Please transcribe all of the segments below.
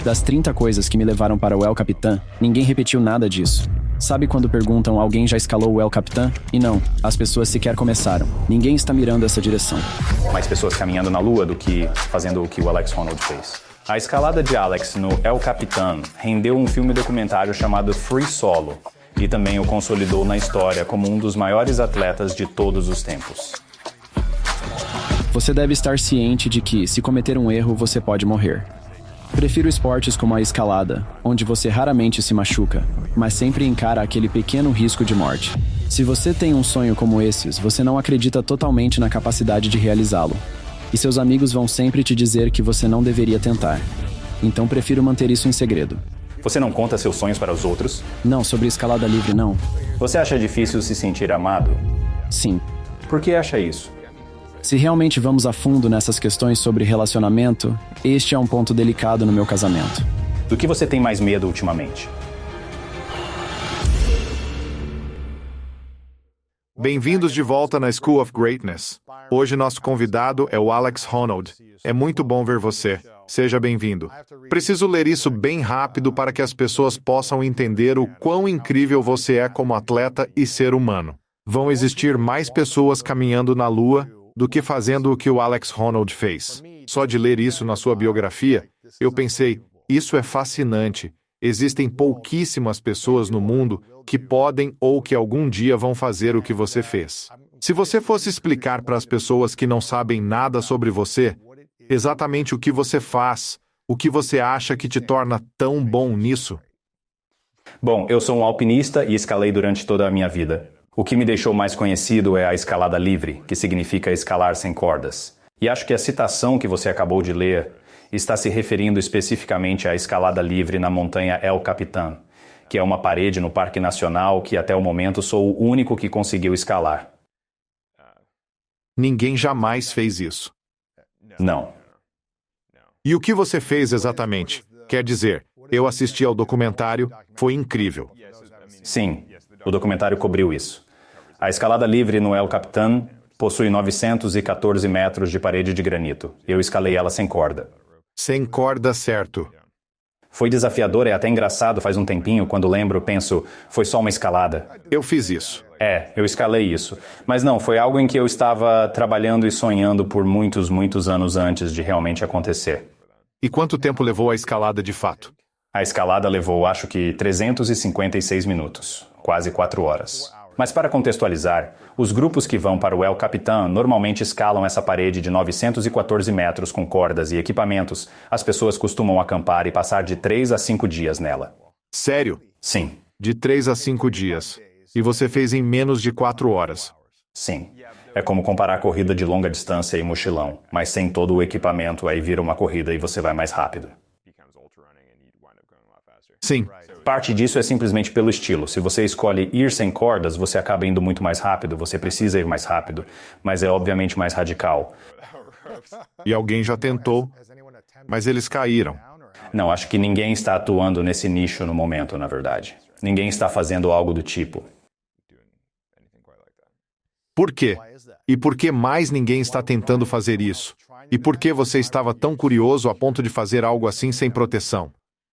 Das 30 coisas que me levaram para o El Capitan, ninguém repetiu nada disso. Sabe quando perguntam alguém já escalou o El Capitan? E não, as pessoas sequer começaram. Ninguém está mirando essa direção. Mais pessoas caminhando na Lua do que fazendo o que o Alex Honnold fez. A escalada de Alex no El Capitan rendeu um filme documentário chamado Free Solo e também o consolidou na história como um dos maiores atletas de todos os tempos. Você deve estar ciente de que, se cometer um erro, você pode morrer. Prefiro esportes como a escalada, onde você raramente se machuca, mas sempre encara aquele pequeno risco de morte. Se você tem um sonho como esses, você não acredita totalmente na capacidade de realizá-lo. E seus amigos vão sempre te dizer que você não deveria tentar. Então prefiro manter isso em segredo. Você não conta seus sonhos para os outros? Não, sobre escalada livre não. Você acha difícil se sentir amado? Sim. Por que acha isso? Se realmente vamos a fundo nessas questões sobre relacionamento, este é um ponto delicado no meu casamento. Do que você tem mais medo ultimamente? Bem-vindos de volta na School of Greatness. Hoje nosso convidado é o Alex Honnold. É muito bom ver você. Seja bem-vindo. Preciso ler isso bem rápido para que as pessoas possam entender o quão incrível você é como atleta e ser humano. Vão existir mais pessoas caminhando na Lua do que fazendo o que o Alex Honnold fez. Só de ler isso na sua biografia, eu pensei, isso é fascinante. Existem pouquíssimas pessoas no mundo que podem ou que algum dia vão fazer o que você fez. Se você fosse explicar para as pessoas que não sabem nada sobre você, exatamente o que você faz, o que você acha que te torna tão bom nisso? Bom, eu sou um alpinista e escalei durante toda a minha vida. O que me deixou mais conhecido é a escalada livre, que significa escalar sem cordas. E acho que a citação que você acabou de ler está se referindo especificamente à escalada livre na montanha El Capitan, que é uma parede no Parque Nacional que até o momento sou o único que conseguiu escalar. Ninguém jamais fez isso. Não. E o que você fez exatamente? Quer dizer, eu assisti ao documentário, foi incrível. Sim, o documentário cobriu isso. A escalada livre no El Capitan possui 914 metros de parede de granito. Eu escalei ela sem corda. Sem corda, certo. Foi desafiador e até engraçado faz um tempinho, quando lembro, penso, foi só uma escalada. Eu fiz isso. Eu escalei isso. Mas não, foi algo em que eu estava trabalhando e sonhando por muitos anos antes de realmente acontecer. E quanto tempo levou a escalada de fato? A escalada levou, acho que, 356 minutos, quase 4 horas. Mas para contextualizar, os grupos que vão para o El Capitan normalmente escalam essa parede de 914 metros com cordas e equipamentos. As pessoas costumam acampar e passar de 3 a 5 dias nela. Sério? Sim. De 3 a 5 dias. E você fez em menos de 4 horas. Sim. É como comparar corrida de longa distância e mochilão, mas sem todo o equipamento, aí vira uma corrida e você vai mais rápido. Sim. Parte disso é simplesmente pelo estilo. Se você escolhe ir sem cordas, você acaba indo muito mais rápido, você precisa ir mais rápido, mas é obviamente mais radical. E alguém já tentou, mas eles caíram. Não, acho que ninguém está atuando nesse nicho no momento, na verdade. Ninguém está fazendo algo do tipo. Por quê? E por que mais ninguém está tentando fazer isso? E por que você estava tão curioso a ponto de fazer algo assim sem proteção?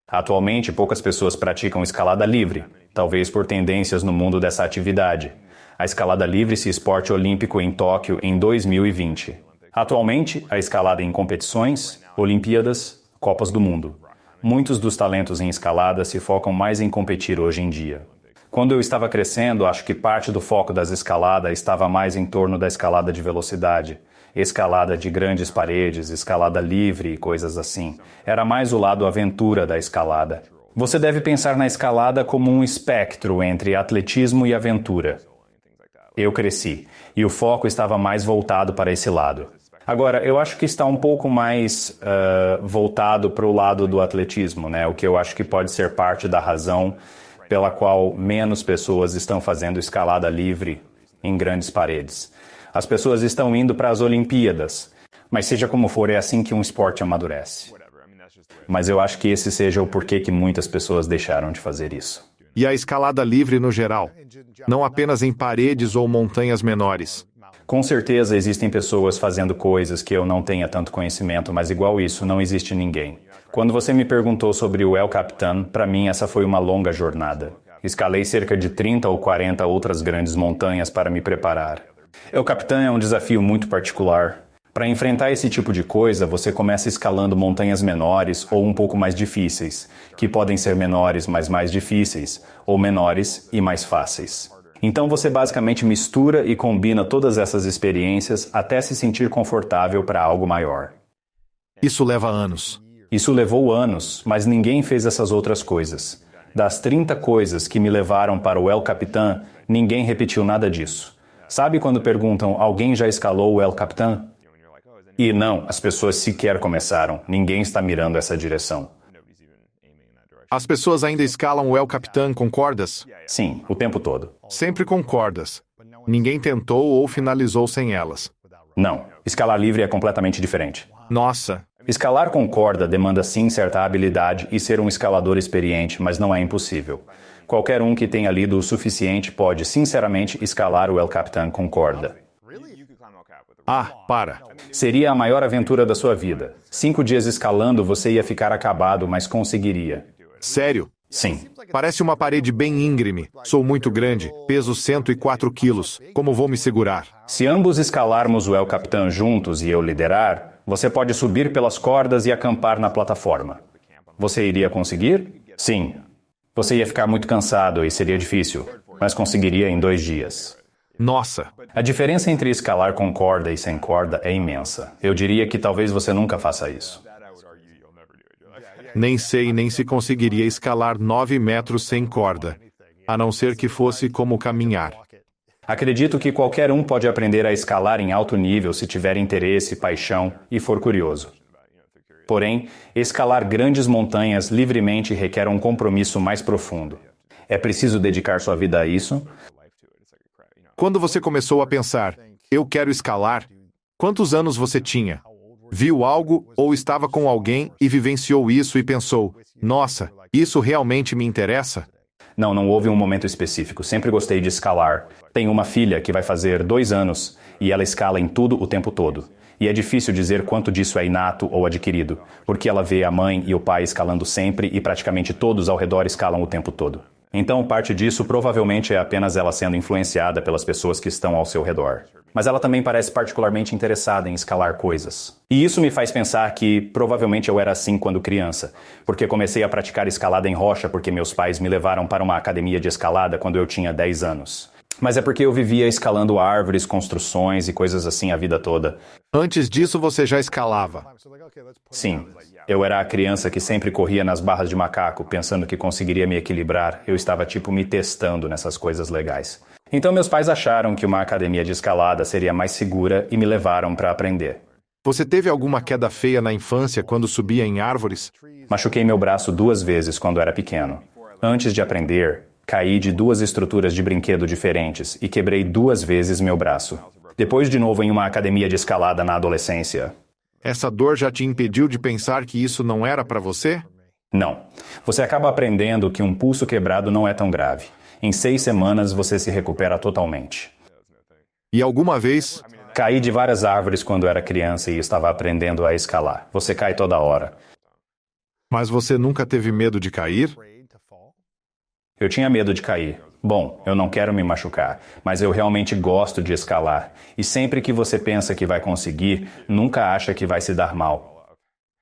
Atualmente, poucas pessoas praticam escalada livre, talvez por tendências no mundo dessa atividade. A escalada livre se esporte olímpico em Tóquio em 2020. Atualmente, a escalada em competições, Olimpíadas, Copas do Mundo. Muitos dos talentos em escalada se focam mais em competir hoje em dia. Quando eu estava crescendo, acho que parte do foco das escaladas estava mais em torno da escalada de velocidade. Escalada de grandes paredes, escalada livre e coisas assim. Era mais o lado aventura da escalada. Você deve pensar na escalada como um espectro entre atletismo e aventura. Eu cresci, e o foco estava mais voltado para esse lado. Agora, eu acho que está um pouco mais voltado para o lado do atletismo, né? O que eu acho que pode ser parte da razão pela qual menos pessoas estão fazendo escalada livre em grandes paredes. As pessoas estão indo para as Olimpíadas, mas seja como for, é assim que um esporte amadurece. Mas eu acho que esse seja o porquê que muitas pessoas deixaram de fazer isso. E a escalada livre no geral? Não apenas em paredes ou montanhas menores. Com certeza existem pessoas fazendo coisas que eu não tenha tanto conhecimento, mas igual isso, não existe ninguém. Quando você me perguntou sobre o El Capitan, para mim essa foi uma longa jornada. Escalei cerca de 30 ou 40 outras grandes montanhas para me preparar. El Capitan é um desafio muito particular. Para enfrentar esse tipo de coisa, você começa escalando montanhas menores ou um pouco mais difíceis, que podem ser menores, mas mais difíceis, ou menores e mais fáceis. Então você basicamente mistura e combina todas essas experiências até se sentir confortável para algo maior. Isso leva anos. Isso levou anos, mas ninguém fez essas outras coisas. Das 30 coisas que me levaram para o El Capitan, ninguém repetiu nada disso. Sabe quando perguntam, alguém já escalou o El Capitan? E não, as pessoas sequer começaram. Ninguém está mirando essa direção. As pessoas ainda escalam o El Capitan com cordas? Sim, o tempo todo. Sempre com cordas. Ninguém tentou ou finalizou sem elas. Não, escalar livre é completamente diferente. Nossa, Escalar com corda demanda sim certa habilidade e ser um escalador experiente, mas não é impossível. Qualquer um que tenha lido o suficiente pode, sinceramente, escalar o El Capitan com corda. para. Seria a maior aventura da sua vida. 5 dias escalando, você ia ficar acabado, mas conseguiria. Sério? Sim. Parece uma parede bem íngreme. Sou muito grande, peso 104 quilos. Como vou me segurar? Se ambos escalarmos o El Capitan juntos e eu liderar, você pode subir pelas cordas e acampar na plataforma. Você iria conseguir? Sim. Você ia ficar muito cansado e seria difícil, mas conseguiria em 2 dias. Nossa, A diferença entre escalar com corda e sem corda é imensa. Eu diria que talvez você nunca faça isso. nem sei nem se conseguiria escalar 9 metros sem corda. A não ser que fosse como caminhar. Acredito que qualquer um pode aprender a escalar em alto nível se tiver interesse, paixão e for curioso. Porém, escalar grandes montanhas livremente requer um compromisso mais profundo. É preciso dedicar sua vida a isso. Quando você começou a pensar, eu quero escalar, quantos anos você tinha? Viu algo ou estava com alguém e vivenciou isso e pensou, nossa, isso realmente me interessa? Não houve um momento específico. Sempre gostei de escalar. Tenho uma filha que vai fazer 2 anos e ela escala em tudo o tempo todo. E é difícil dizer quanto disso é inato ou adquirido, porque ela vê a mãe e o pai escalando sempre e praticamente todos ao redor escalam o tempo todo. Então, parte disso provavelmente é apenas ela sendo influenciada pelas pessoas que estão ao seu redor. Mas ela também parece particularmente interessada em escalar coisas. E isso me faz pensar que provavelmente eu era assim quando criança, porque comecei a praticar escalada em rocha porque meus pais me levaram para uma academia de escalada quando eu tinha 10 anos. Mas é porque eu vivia escalando árvores, construções e coisas assim a vida toda. Antes disso você já escalava. Sim, eu era a criança que sempre corria nas barras de macaco, pensando que conseguiria me equilibrar. Eu estava me testando nessas coisas legais. Então meus pais acharam que uma academia de escalada seria mais segura e me levaram para aprender. Você teve alguma queda feia na infância quando subia em árvores? Machuquei meu braço 2 vezes quando era pequeno. Antes de aprender, caí de 2 estruturas de brinquedo diferentes e quebrei 2 vezes meu braço. Depois de novo em uma academia de escalada na adolescência. Essa dor já te impediu de pensar que isso não era para você? Não. Você acaba aprendendo que um pulso quebrado não é tão grave. Em 6 semanas você se recupera totalmente. E alguma vez? Caí de várias árvores quando era criança e estava aprendendo a escalar. Você cai toda hora. Mas você nunca teve medo de cair? Eu tinha medo de cair. Bom, eu não quero me machucar, mas eu realmente gosto de escalar. E sempre que você pensa que vai conseguir, nunca acha que vai se dar mal.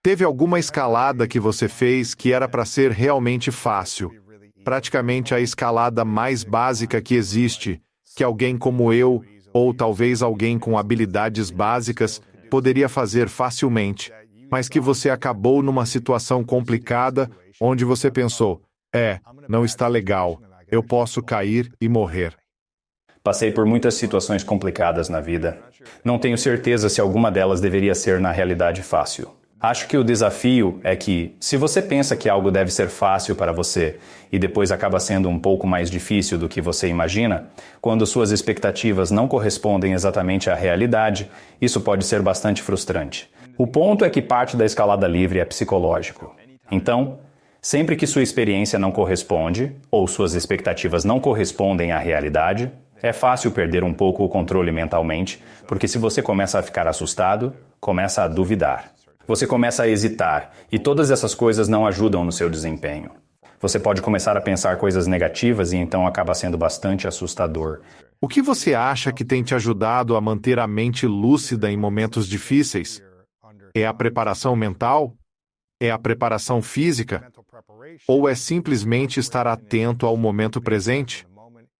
Teve alguma escalada que você fez que era para ser realmente fácil? Praticamente a escalada mais básica que existe, que alguém como eu, ou talvez alguém com habilidades básicas, poderia fazer facilmente, mas que você acabou numa situação complicada, onde você pensou, não está legal, eu posso cair e morrer. Passei por muitas situações complicadas na vida. Não tenho certeza se alguma delas deveria ser na realidade fácil. Acho que o desafio é que, se você pensa que algo deve ser fácil para você e depois acaba sendo um pouco mais difícil do que você imagina, quando suas expectativas não correspondem exatamente à realidade, isso pode ser bastante frustrante. O ponto é que parte da escalada livre é psicológico. Então, sempre que sua experiência não corresponde, ou suas expectativas não correspondem à realidade, é fácil perder um pouco o controle mentalmente, porque se você começa a ficar assustado, começa a duvidar. Você começa a hesitar, e todas essas coisas não ajudam no seu desempenho. Você pode começar a pensar coisas negativas e então acaba sendo bastante assustador. O que você acha que tem te ajudado a manter a mente lúcida em momentos difíceis? É a preparação mental? É a preparação física? Ou é simplesmente estar atento ao momento presente?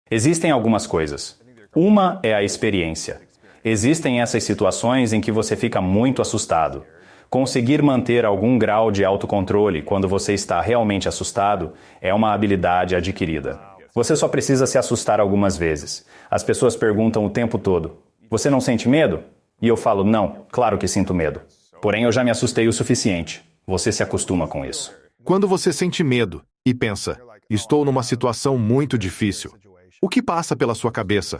Existem algumas coisas. Uma é a experiência. Existem essas situações em que você fica muito assustado. Conseguir manter algum grau de autocontrole quando você está realmente assustado é uma habilidade adquirida. Você só precisa se assustar algumas vezes. As pessoas perguntam o tempo todo: "Você não sente medo?" E eu falo: "Não, claro que sinto medo. Porém, eu já me assustei o suficiente." Você se acostuma com isso. Quando você sente medo e pensa, estou numa situação muito difícil, o que passa pela sua cabeça?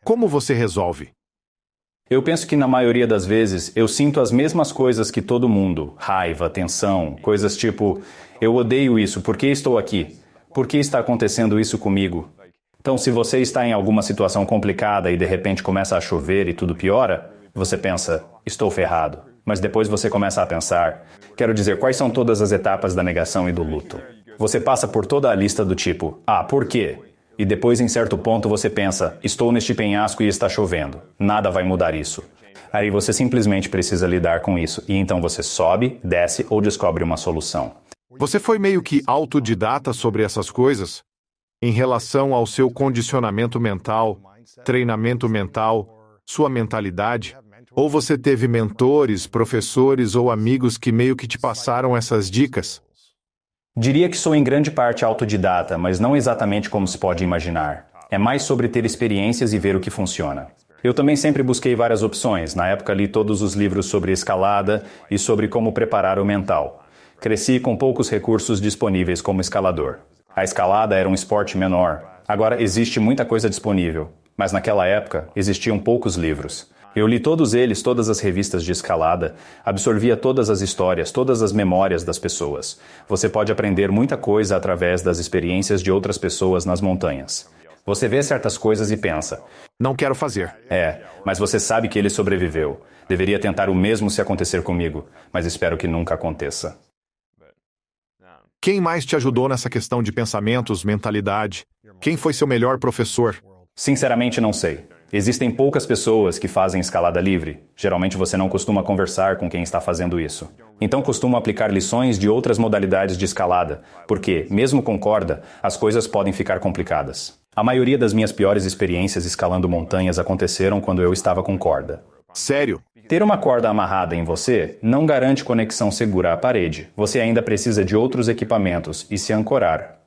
Como você resolve? Eu penso que na maioria das vezes eu sinto as mesmas coisas que todo mundo. Raiva, tensão, coisas tipo: "Eu odeio isso, por que estou aqui? Por que está acontecendo isso comigo?" Então, se você está em alguma situação complicada e de repente começa a chover e tudo piora, você pensa: "Estou ferrado." Mas depois você começa a pensar, quero dizer, quais são todas as etapas da negação e do luto? Você passa por toda a lista do tipo: "Ah, por quê?" E depois, em certo ponto, você pensa: "Estou neste penhasco e está chovendo. Nada vai mudar isso." Aí você simplesmente precisa lidar com isso. E então você sobe, desce ou descobre uma solução. Você foi meio que autodidata sobre essas coisas? Em relação ao seu condicionamento mental, treinamento mental, sua mentalidade? Ou você teve mentores, professores ou amigos que meio que te passaram essas dicas? Diria que sou em grande parte autodidata, mas não exatamente como se pode imaginar. É mais sobre ter experiências e ver o que funciona. Eu também sempre busquei várias opções. Na época li todos os livros sobre escalada e sobre como preparar o mental. Cresci com poucos recursos disponíveis como escalador. A escalada era um esporte menor. Agora existe muita coisa disponível, mas naquela época existiam poucos livros. Eu li todos eles, todas as revistas de escalada, absorvia todas as histórias, todas as memórias das pessoas. Você pode aprender muita coisa através das experiências de outras pessoas nas montanhas. Você vê certas coisas e pensa: "Não quero fazer." mas você sabe que ele sobreviveu. Deveria tentar o mesmo se acontecer comigo, mas espero que nunca aconteça. Quem mais te ajudou nessa questão de pensamentos, mentalidade? Quem foi seu melhor professor? Sinceramente, não sei. Existem poucas pessoas que fazem escalada livre. Geralmente você não costuma conversar com quem está fazendo isso. Então costumo aplicar lições de outras modalidades de escalada, porque, mesmo com corda, as coisas podem ficar complicadas. A maioria das minhas piores experiências escalando montanhas aconteceram quando eu estava com corda. Sério? Ter uma corda amarrada em você não garante conexão segura à parede. Você ainda precisa de outros equipamentos e se ancorar.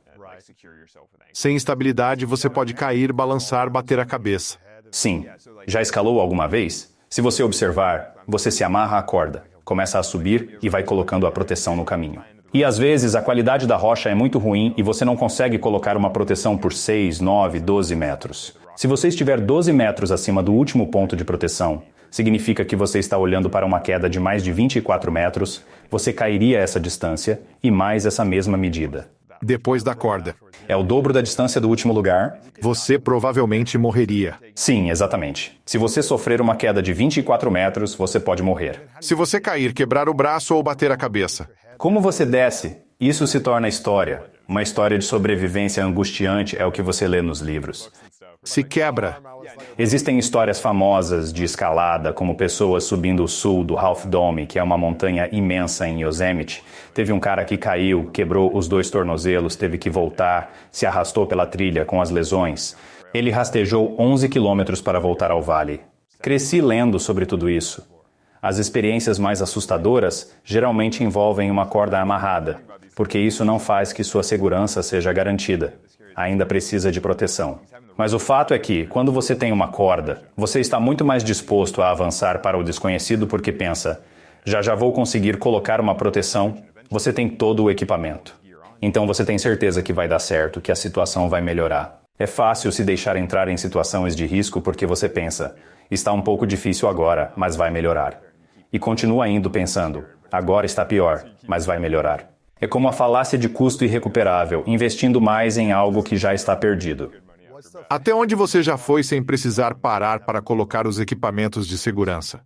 Sem estabilidade, você pode cair, balançar, bater a cabeça. Sim. Já escalou alguma vez? Se você observar, você se amarra à corda, começa a subir e vai colocando a proteção no caminho. E às vezes a qualidade da rocha é muito ruim e você não consegue colocar uma proteção por 6, 9, 12 metros. Se você estiver 12 metros acima do último ponto de proteção, significa que você está olhando para uma queda de mais de 24 metros, você cairia essa distância e mais essa mesma medida. Depois da corda. É o dobro da distância do último lugar. Você provavelmente morreria. Sim, exatamente. Se você sofrer uma queda de 24 metros, você pode morrer. Se você cair, quebrar o braço ou bater a cabeça. Como você desce, isso se torna história. Uma história de sobrevivência angustiante é o que você lê nos livros. Se quebra. Existem histórias famosas de escalada, como pessoas subindo o sul do Half Dome, que é uma montanha imensa em Yosemite. Teve um cara que caiu, quebrou os 2 tornozelos, teve que voltar, se arrastou pela trilha com as lesões. Ele rastejou 11 quilômetros para voltar ao vale. Cresci lendo sobre tudo isso. As experiências mais assustadoras geralmente envolvem uma corda amarrada, porque isso não faz que sua segurança seja garantida. Ainda precisa de proteção. Mas o fato é que, quando você tem uma corda, você está muito mais disposto a avançar para o desconhecido porque pensa: já vou conseguir colocar uma proteção. Você tem todo o equipamento. Então você tem certeza que vai dar certo, que a situação vai melhorar. É fácil se deixar entrar em situações de risco porque você pensa: está um pouco difícil agora, mas vai melhorar. E continua indo pensando: agora está pior, mas vai melhorar. É como a falácia de custo irrecuperável, investindo mais em algo que já está perdido. Até onde você já foi sem precisar parar para colocar os equipamentos de segurança?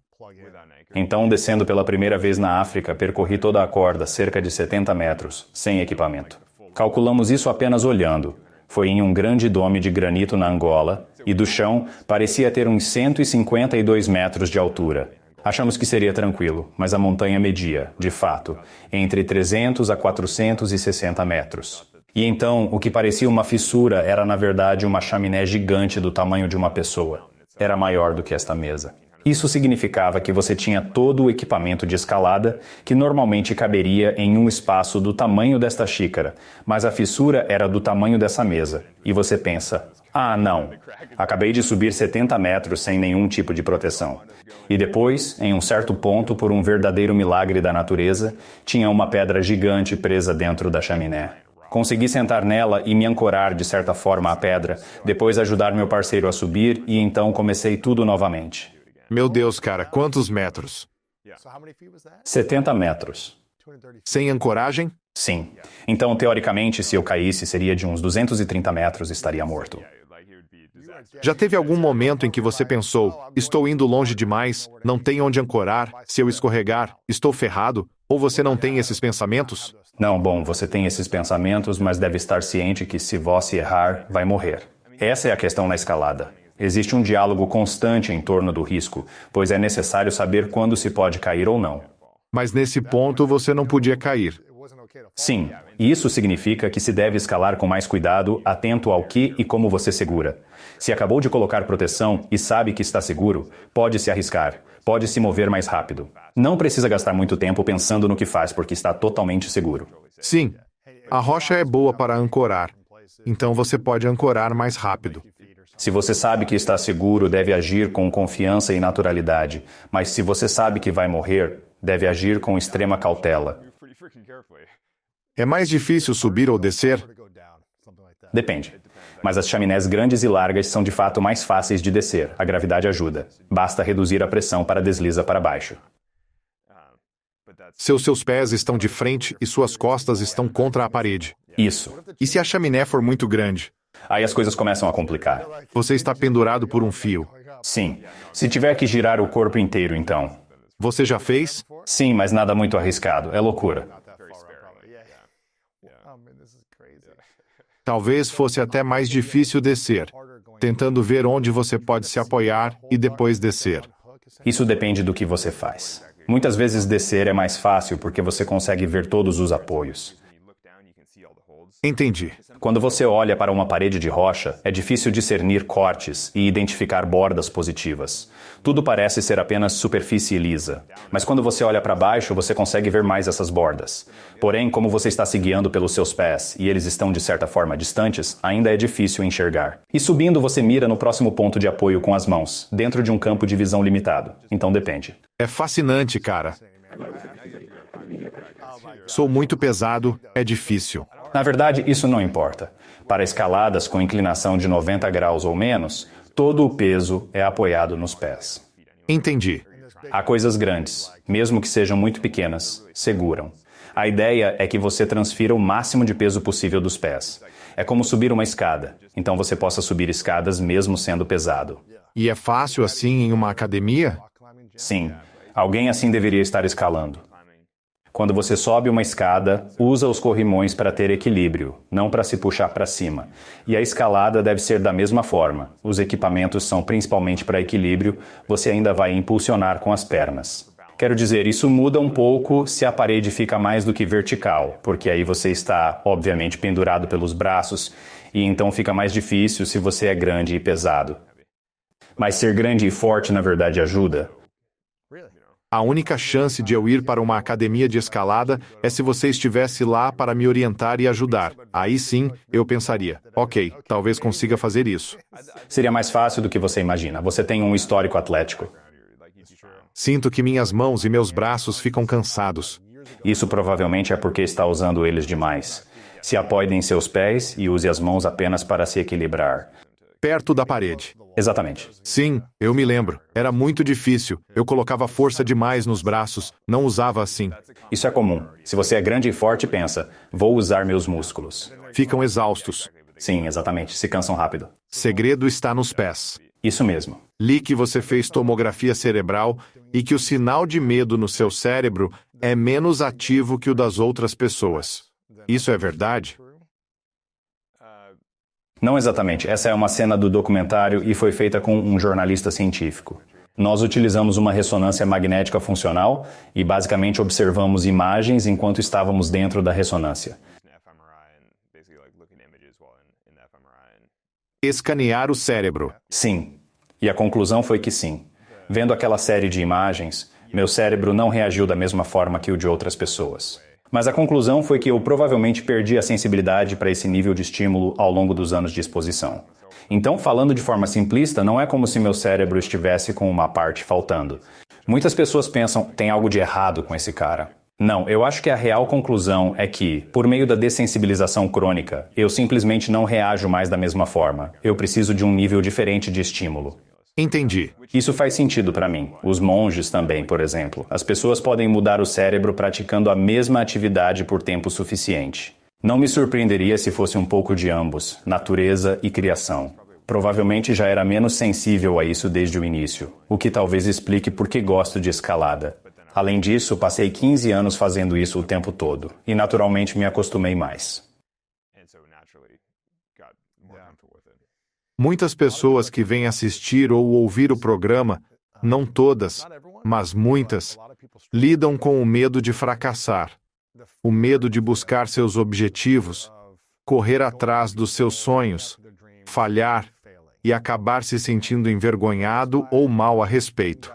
Então, descendo pela primeira vez na África, percorri toda a corda, cerca de 70 metros, sem equipamento. Calculamos isso apenas olhando. Foi em um grande dome de granito na Angola, e do chão parecia ter uns 152 metros de altura. Achamos que seria tranquilo, mas a montanha media, de fato, entre 300 a 460 metros. E então, o que parecia uma fissura era, na verdade, uma chaminé gigante do tamanho de uma pessoa. Era maior do que esta mesa. Isso significava que você tinha todo o equipamento de escalada que normalmente caberia em um espaço do tamanho desta xícara, mas a fissura era do tamanho dessa mesa. E você pensa, ah, não, acabei de subir 70 metros sem nenhum tipo de proteção. E depois, em um certo ponto, por um verdadeiro milagre da natureza, tinha uma pedra gigante presa dentro da chaminé. Consegui sentar nela e me ancorar de certa forma à pedra, depois ajudar meu parceiro a subir e então comecei tudo novamente. Meu Deus, cara, quantos metros? 70 metros. Sem ancoragem? Sim. Então, teoricamente, se eu caísse, seria de uns 230 metros e estaria morto. Já teve algum momento em que você pensou, estou indo longe demais, não tenho onde ancorar, se eu escorregar, estou ferrado? Ou você não tem esses pensamentos? Não, bom, você tem esses pensamentos, mas deve estar ciente que se você errar, vai morrer. Essa é a questão na escalada. Existe um diálogo constante em torno do risco, pois é necessário saber quando se pode cair ou não. Mas nesse ponto você não podia cair. Sim, e isso significa que se deve escalar com mais cuidado, atento ao que e como você segura. Se acabou de colocar proteção e sabe que está seguro, pode se arriscar, pode se mover mais rápido. Não precisa gastar muito tempo pensando no que faz porque está totalmente seguro. Sim, a rocha é boa para ancorar, então você pode ancorar mais rápido. Se você sabe que está seguro, deve agir com confiança e naturalidade. Mas se você sabe que vai morrer, deve agir com extrema cautela. É mais difícil subir ou descer? Depende. Mas as chaminés grandes e largas são de fato mais fáceis de descer. A gravidade ajuda. Basta reduzir a pressão para desliza para baixo. Seus pés estão de frente e suas costas estão contra a parede. Isso. E se a chaminé for muito grande? Aí as coisas começam a complicar. Você está pendurado por um fio. Sim. Se tiver que girar o corpo inteiro, então. Você já fez? Sim, mas nada muito arriscado. É loucura. Talvez fosse até mais difícil descer, tentando ver onde você pode se apoiar e depois descer. Isso depende do que você faz. Muitas vezes descer é mais fácil porque você consegue ver todos os apoios. Entendi. Quando você olha para uma parede de rocha, é difícil discernir cortes e identificar bordas positivas. Tudo parece ser apenas superfície lisa. Mas quando você olha para baixo, você consegue ver mais essas bordas. Porém, como você está se guiando pelos seus pés e eles estão de certa forma distantes, ainda é difícil enxergar. E subindo, você mira no próximo ponto de apoio com as mãos, dentro de um campo de visão limitado. Então depende. É fascinante, cara. Sou muito pesado, é difícil. Na verdade, isso não importa. Para escaladas com inclinação de 90 graus ou menos, todo o peso é apoiado nos pés. Entendi. Há coisas grandes, mesmo que sejam muito pequenas, seguram. A ideia é que você transfira o máximo de peso possível dos pés. É como subir uma escada, então você possa subir escadas mesmo sendo pesado. E é fácil assim em uma academia? Sim, alguém assim deveria estar escalando. Quando você sobe uma escada, usa os corrimões para ter equilíbrio, não para se puxar para cima. E a escalada deve ser da mesma forma. Os equipamentos são principalmente para equilíbrio, você ainda vai impulsionar com as pernas. Quero dizer, isso muda um pouco se a parede fica mais do que vertical, porque aí você está, obviamente, pendurado pelos braços, e então fica mais difícil se você é grande e pesado. Mas ser grande e forte, na verdade, ajuda. A única chance de eu ir para uma academia de escalada é se você estivesse lá para me orientar e ajudar. Aí sim, eu pensaria, ok, talvez consiga fazer isso. Seria mais fácil do que você imagina. Você tem um histórico atlético. Sinto que minhas mãos e meus braços ficam cansados. Isso provavelmente é porque está usando eles demais. Se apoie em seus pés e use as mãos apenas para se equilibrar. Perto da parede. Exatamente. Sim, eu me lembro. Era muito difícil. Eu colocava força demais nos braços. Não usava assim. Isso é comum. Se você é grande e forte, pensa, vou usar meus músculos. Ficam exaustos. Sim, exatamente. Se cansam rápido. Segredo está nos pés. Isso mesmo. Li que você fez tomografia cerebral e que o sinal de medo no seu cérebro é menos ativo que o das outras pessoas. Isso é verdade? Não exatamente. Essa é uma cena do documentário e foi feita com um jornalista científico. Nós utilizamos uma ressonância magnética funcional e basicamente observamos imagens enquanto estávamos dentro da ressonância. Escanear o cérebro. Sim. E a conclusão foi que sim. Vendo aquela série de imagens, meu cérebro não reagiu da mesma forma que o de outras pessoas. Mas a conclusão foi que eu provavelmente perdi a sensibilidade para esse nível de estímulo ao longo dos anos de exposição. Então, falando de forma simplista, não é como se meu cérebro estivesse com uma parte faltando. Muitas pessoas pensam, tem algo de errado com esse cara. Não, eu acho que a real conclusão é que, por meio da dessensibilização crônica, eu simplesmente não reajo mais da mesma forma. Eu preciso de um nível diferente de estímulo. Entendi. Isso faz sentido para mim. Os monges também, por exemplo. As pessoas podem mudar o cérebro praticando a mesma atividade por tempo suficiente. Não me surpreenderia se fosse um pouco de ambos, natureza e criação. Provavelmente já era menos sensível a isso desde o início, o que talvez explique por que gosto de escalada. Além disso, passei 15 anos fazendo isso o tempo todo, e naturalmente me acostumei mais. Muitas pessoas que vêm assistir ou ouvir o programa, não todas, mas muitas, lidam com o medo de fracassar, o medo de buscar seus objetivos, correr atrás dos seus sonhos, falhar e acabar se sentindo envergonhado ou mal a respeito.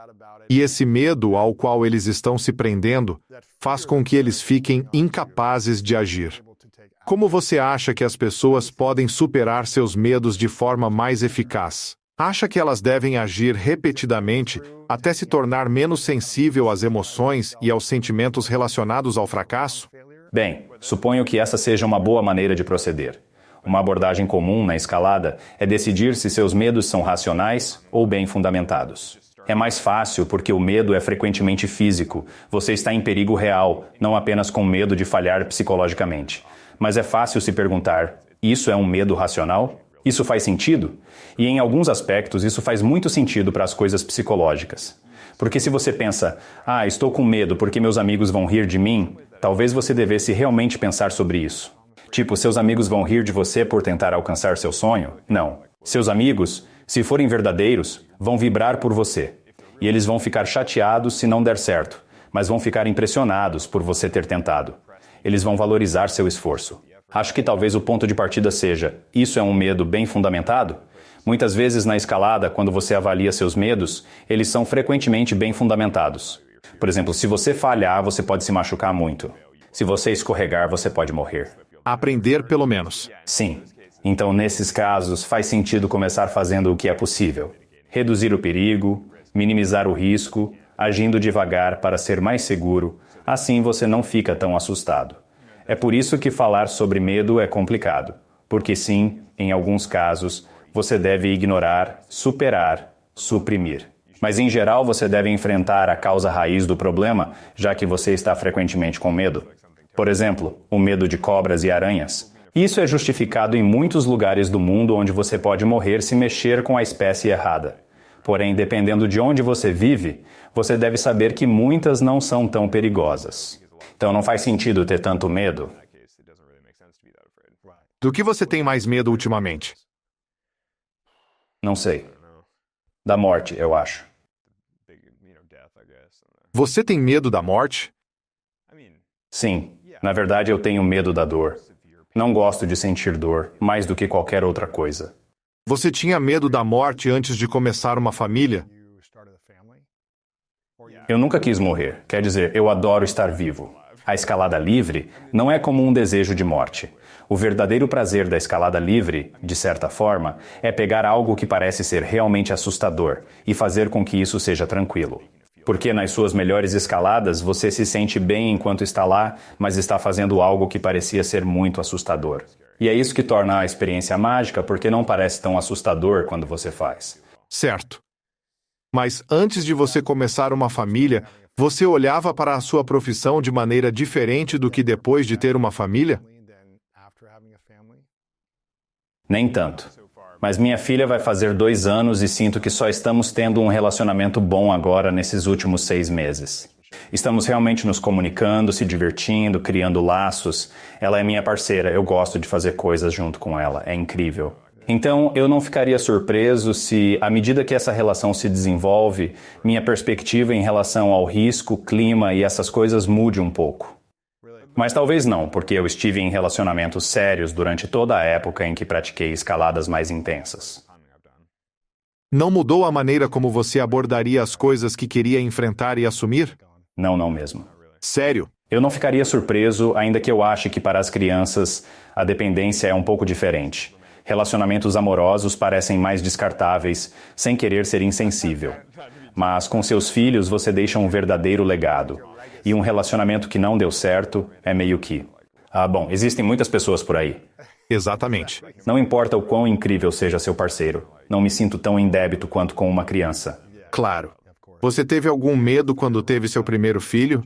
E esse medo ao qual eles estão se prendendo faz com que eles fiquem incapazes de agir. Como você acha que as pessoas podem superar seus medos de forma mais eficaz? Acha que elas devem agir repetidamente até se tornar menos sensível às emoções e aos sentimentos relacionados ao fracasso? Bem, suponho que essa seja uma boa maneira de proceder. Uma abordagem comum na escalada é decidir se seus medos são racionais ou bem fundamentados. É mais fácil porque o medo é frequentemente físico. Você está em perigo real, não apenas com medo de falhar psicologicamente. Mas é fácil se perguntar, isso é um medo racional? Isso faz sentido? E em alguns aspectos isso faz muito sentido para as coisas psicológicas. Porque se você pensa, estou com medo porque meus amigos vão rir de mim, talvez você devesse realmente pensar sobre isso. Tipo, seus amigos vão rir de você por tentar alcançar seu sonho? Não. Seus amigos, se forem verdadeiros, vão vibrar por você. E eles vão ficar chateados se não der certo, mas vão ficar impressionados por você ter tentado. Eles vão valorizar seu esforço. Acho que talvez o ponto de partida seja, isso é um medo bem fundamentado? Muitas vezes na escalada, quando você avalia seus medos, eles são frequentemente bem fundamentados. Por exemplo, se você falhar, você pode se machucar muito. Se você escorregar, você pode morrer. Aprender pelo menos. Sim. Então, nesses casos, faz sentido começar fazendo o que é possível. Reduzir o perigo, minimizar o risco, agindo devagar para ser mais seguro. Assim você não fica tão assustado. É por isso que falar sobre medo é complicado. Porque sim, em alguns casos, você deve ignorar, superar, suprimir. Mas em geral você deve enfrentar a causa raiz do problema, já que você está frequentemente com medo. Por exemplo, o medo de cobras e aranhas. Isso é justificado em muitos lugares do mundo onde você pode morrer se mexer com a espécie errada. Porém, dependendo de onde você vive, você deve saber que muitas não são tão perigosas. Então não faz sentido ter tanto medo. Do que você tem mais medo ultimamente? Não sei. Da morte, eu acho. Você tem medo da morte? Sim. Na verdade, eu tenho medo da dor. Não gosto de sentir dor, mais do que qualquer outra coisa. Você tinha medo da morte antes de começar uma família? Eu nunca quis morrer. Quer dizer, eu adoro estar vivo. A escalada livre não é como um desejo de morte. O verdadeiro prazer da escalada livre, de certa forma, é pegar algo que parece ser realmente assustador e fazer com que isso seja tranquilo. Porque nas suas melhores escaladas você se sente bem enquanto está lá, mas está fazendo algo que parecia ser muito assustador. E é isso que torna a experiência mágica, porque não parece tão assustador quando você faz. Certo. Mas antes de você começar uma família, você olhava para a sua profissão de maneira diferente do que depois de ter uma família? Nem tanto. Mas minha filha vai fazer 2 anos e sinto que só estamos tendo um relacionamento bom agora nesses últimos 6 meses. Estamos realmente nos comunicando, se divertindo, criando laços. Ela é minha parceira, eu gosto de fazer coisas junto com ela, é incrível. Então, eu não ficaria surpreso se, à medida que essa relação se desenvolve, minha perspectiva em relação ao risco, clima e essas coisas mude um pouco. Mas talvez não, porque eu estive em relacionamentos sérios durante toda a época em que pratiquei escaladas mais intensas. Não mudou a maneira como você abordaria as coisas que queria enfrentar e assumir? Não mesmo. Sério? Eu não ficaria surpreso, ainda que eu ache que para as crianças a dependência é um pouco diferente. Relacionamentos amorosos parecem mais descartáveis, sem querer ser insensível. Mas com seus filhos você deixa um verdadeiro legado. E um relacionamento que não deu certo é meio que... bom, existem muitas pessoas por aí. Exatamente. Não importa o quão incrível seja seu parceiro, não me sinto tão em débito quanto com uma criança. Claro. Você teve algum medo quando teve seu primeiro filho?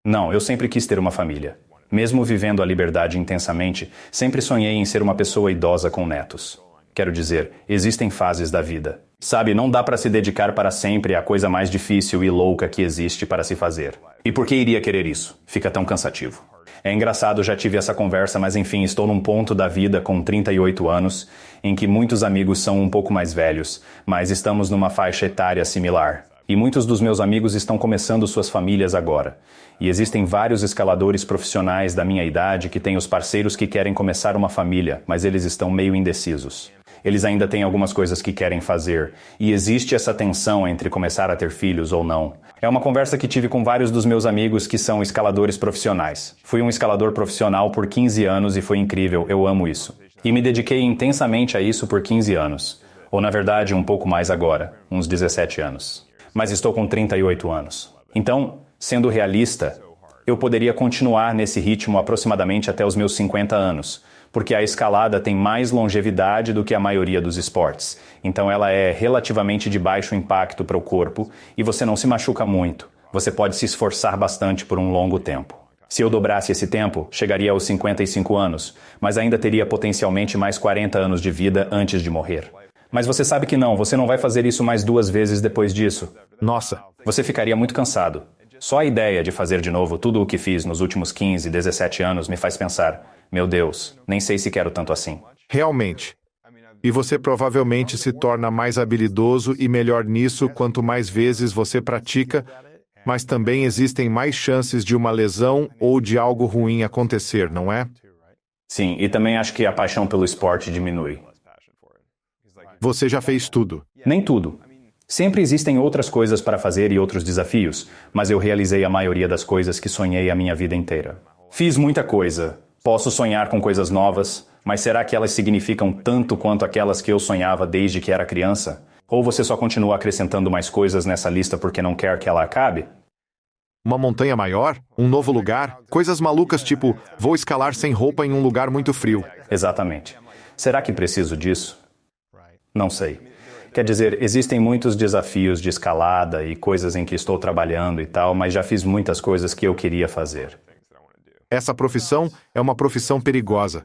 Não, eu sempre quis ter uma família. Mesmo vivendo a liberdade intensamente, sempre sonhei em ser uma pessoa idosa com netos. Quero dizer, existem fases da vida. Sabe, não dá para se dedicar para sempre à coisa mais difícil e louca que existe para se fazer. E por que iria querer isso? Fica tão cansativo. É engraçado, já tive essa conversa, mas enfim, estou num ponto da vida com 38 anos, em que muitos amigos são um pouco mais velhos, mas estamos numa faixa etária similar. E muitos dos meus amigos estão começando suas famílias agora. E existem vários escaladores profissionais da minha idade que têm os parceiros que querem começar uma família, mas eles estão meio indecisos. Eles ainda têm algumas coisas que querem fazer, e existe essa tensão entre começar a ter filhos ou não. É uma conversa que tive com vários dos meus amigos que são escaladores profissionais. Fui um escalador profissional por 15 anos e foi incrível, eu amo isso. E me dediquei intensamente a isso por 15 anos. Ou na verdade, um pouco mais agora, uns 17 anos. Mas estou com 38 anos. Então, sendo realista, eu poderia continuar nesse ritmo aproximadamente até os meus 50 anos, porque a escalada tem mais longevidade do que a maioria dos esportes. Então ela é relativamente de baixo impacto para o corpo e você não se machuca muito. Você pode se esforçar bastante por um longo tempo. Se eu dobrasse esse tempo, chegaria aos 55 anos, mas ainda teria potencialmente mais 40 anos de vida antes de morrer. Mas você sabe que não, você não vai fazer isso mais 2 vezes depois disso. Nossa. Você ficaria muito cansado. Só a ideia de fazer de novo tudo o que fiz nos últimos 15, 17 anos me faz pensar, meu Deus, nem sei se quero tanto assim. Realmente. E você provavelmente se torna mais habilidoso e melhor nisso quanto mais vezes você pratica, mas também existem mais chances de uma lesão ou de algo ruim acontecer, não é? Sim, e também acho que a paixão pelo esporte diminui. Você já fez tudo. Nem tudo. Sempre existem outras coisas para fazer e outros desafios, mas eu realizei a maioria das coisas que sonhei a minha vida inteira. Fiz muita coisa. Posso sonhar com coisas novas, mas será que elas significam tanto quanto aquelas que eu sonhava desde que era criança? Ou você só continua acrescentando mais coisas nessa lista porque não quer que ela acabe? Uma montanha maior? Um novo lugar? Coisas malucas tipo, vou escalar sem roupa em um lugar muito frio. Exatamente. Será que preciso disso? Não sei. Quer dizer, existem muitos desafios de escalada e coisas em que estou trabalhando e tal, mas já fiz muitas coisas que eu queria fazer. Essa profissão é uma profissão perigosa.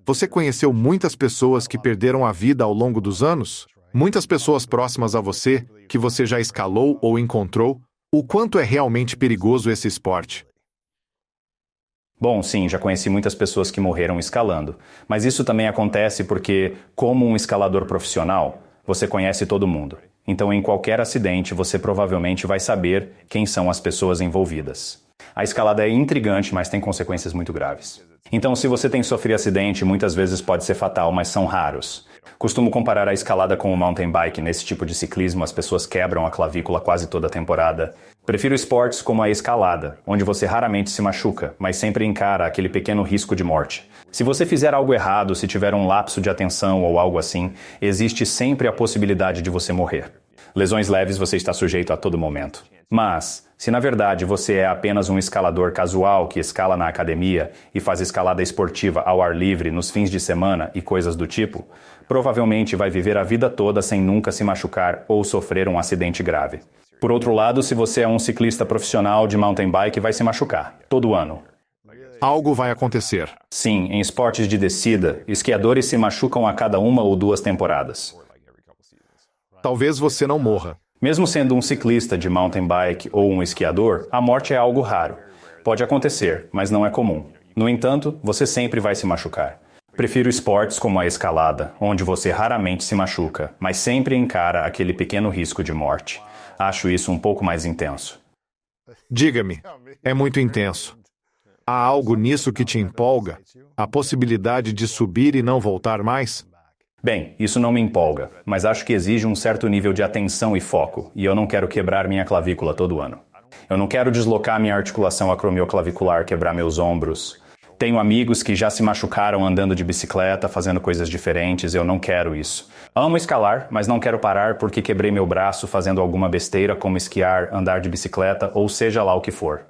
Você conheceu muitas pessoas que perderam a vida ao longo dos anos? Muitas pessoas próximas a você, que você já escalou ou encontrou? O quanto é realmente perigoso esse esporte? Bom, sim, já conheci muitas pessoas que morreram escalando, mas isso também acontece porque, como um escalador profissional, você conhece todo mundo. Então, em qualquer acidente, você provavelmente vai saber quem são as pessoas envolvidas. A escalada é intrigante, mas tem consequências muito graves. Então, se você tem sofrido acidente, muitas vezes pode ser fatal, mas são raros. Costumo comparar a escalada com o mountain bike. Nesse tipo de ciclismo, as pessoas quebram a clavícula quase toda a temporada. Prefiro esportes como a escalada, onde você raramente se machuca, mas sempre encara aquele pequeno risco de morte. Se você fizer algo errado, se tiver um lapso de atenção ou algo assim, existe sempre a possibilidade de você morrer. Lesões leves você está sujeito a todo momento. Mas, se na verdade você é apenas um escalador casual que escala na academia e faz escalada esportiva ao ar livre nos fins de semana e coisas do tipo, provavelmente vai viver a vida toda sem nunca se machucar ou sofrer um acidente grave. Por outro lado, se você é um ciclista profissional de mountain bike, vai se machucar, todo ano. Algo vai acontecer. Sim, em esportes de descida, esquiadores se machucam a cada 1 ou 2 temporadas. Talvez você não morra. Mesmo sendo um ciclista de mountain bike ou um esquiador, a morte é algo raro. Pode acontecer, mas não é comum. No entanto, você sempre vai se machucar. Prefiro esportes como a escalada, onde você raramente se machuca, mas sempre encara aquele pequeno risco de morte. Acho isso um pouco mais intenso. Diga-me, é muito intenso. Há algo nisso que te empolga? A possibilidade de subir e não voltar mais? Bem, isso não me empolga, mas acho que exige um certo nível de atenção e foco, e eu não quero quebrar minha clavícula todo ano. Eu não quero deslocar minha articulação acromioclavicular, quebrar meus ombros. Tenho amigos que já se machucaram andando de bicicleta, fazendo coisas diferentes, eu não quero isso. Amo escalar, mas não quero parar porque quebrei meu braço fazendo alguma besteira como esquiar, andar de bicicleta ou seja lá o que for.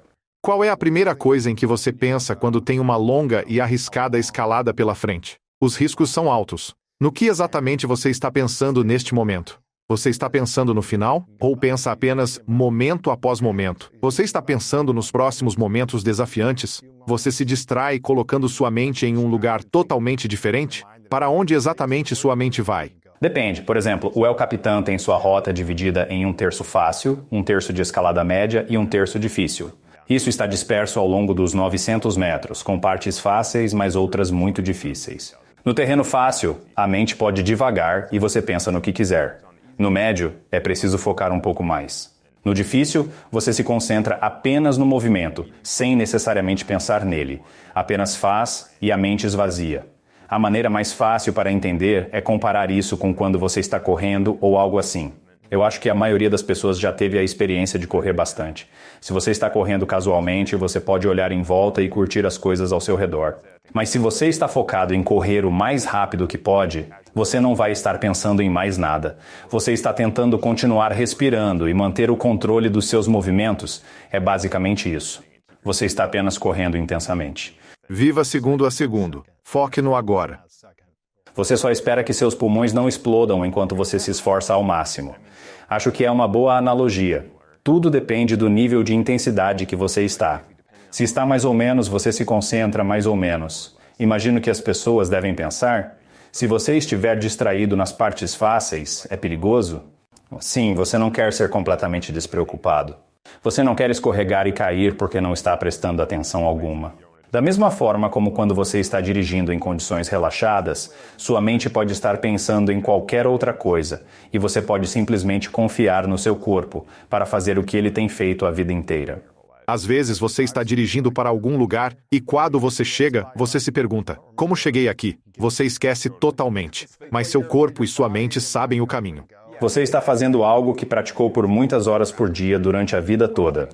Qual é a primeira coisa em que você pensa quando tem uma longa e arriscada escalada pela frente? Os riscos são altos. No que exatamente você está pensando neste momento? Você está pensando no final? Ou pensa apenas momento após momento? Você está pensando nos próximos momentos desafiantes? Você se distrai colocando sua mente em um lugar totalmente diferente? Para onde exatamente sua mente vai? Depende. Por exemplo, o El Capitan tem sua rota dividida em 1/3 fácil, 1/3 de escalada média e 1/3 difícil. Isso está disperso ao longo dos 900 metros, com partes fáceis, mas outras muito difíceis. No terreno fácil, a mente pode divagar e você pensa no que quiser. No médio, é preciso focar um pouco mais. No difícil, você se concentra apenas no movimento, sem necessariamente pensar nele. Apenas faz e a mente esvazia. A maneira mais fácil para entender é comparar isso com quando você está correndo ou algo assim. Eu acho que a maioria das pessoas já teve a experiência de correr bastante. Se você está correndo casualmente, você pode olhar em volta e curtir as coisas ao seu redor. Mas se você está focado em correr o mais rápido que pode, você não vai estar pensando em mais nada. Você está tentando continuar respirando e manter o controle dos seus movimentos. É basicamente isso. Você está apenas correndo intensamente. Viva segundo a segundo. Foque no agora. Você só espera que seus pulmões não explodam enquanto você se esforça ao máximo. Acho que é uma boa analogia. Tudo depende do nível de intensidade que você está. Se está mais ou menos, você se concentra mais ou menos. Imagino que as pessoas devem pensar: se você estiver distraído nas partes fáceis, é perigoso? Sim, você não quer ser completamente despreocupado. Você não quer escorregar e cair porque não está prestando atenção alguma. Da mesma forma como quando você está dirigindo em condições relaxadas, sua mente pode estar pensando em qualquer outra coisa, e você pode simplesmente confiar no seu corpo para fazer o que ele tem feito a vida inteira. Às vezes você está dirigindo para algum lugar e quando você chega, você se pergunta: como cheguei aqui? Você esquece totalmente, mas seu corpo e sua mente sabem o caminho. Você está fazendo algo que praticou por muitas horas por dia durante a vida toda.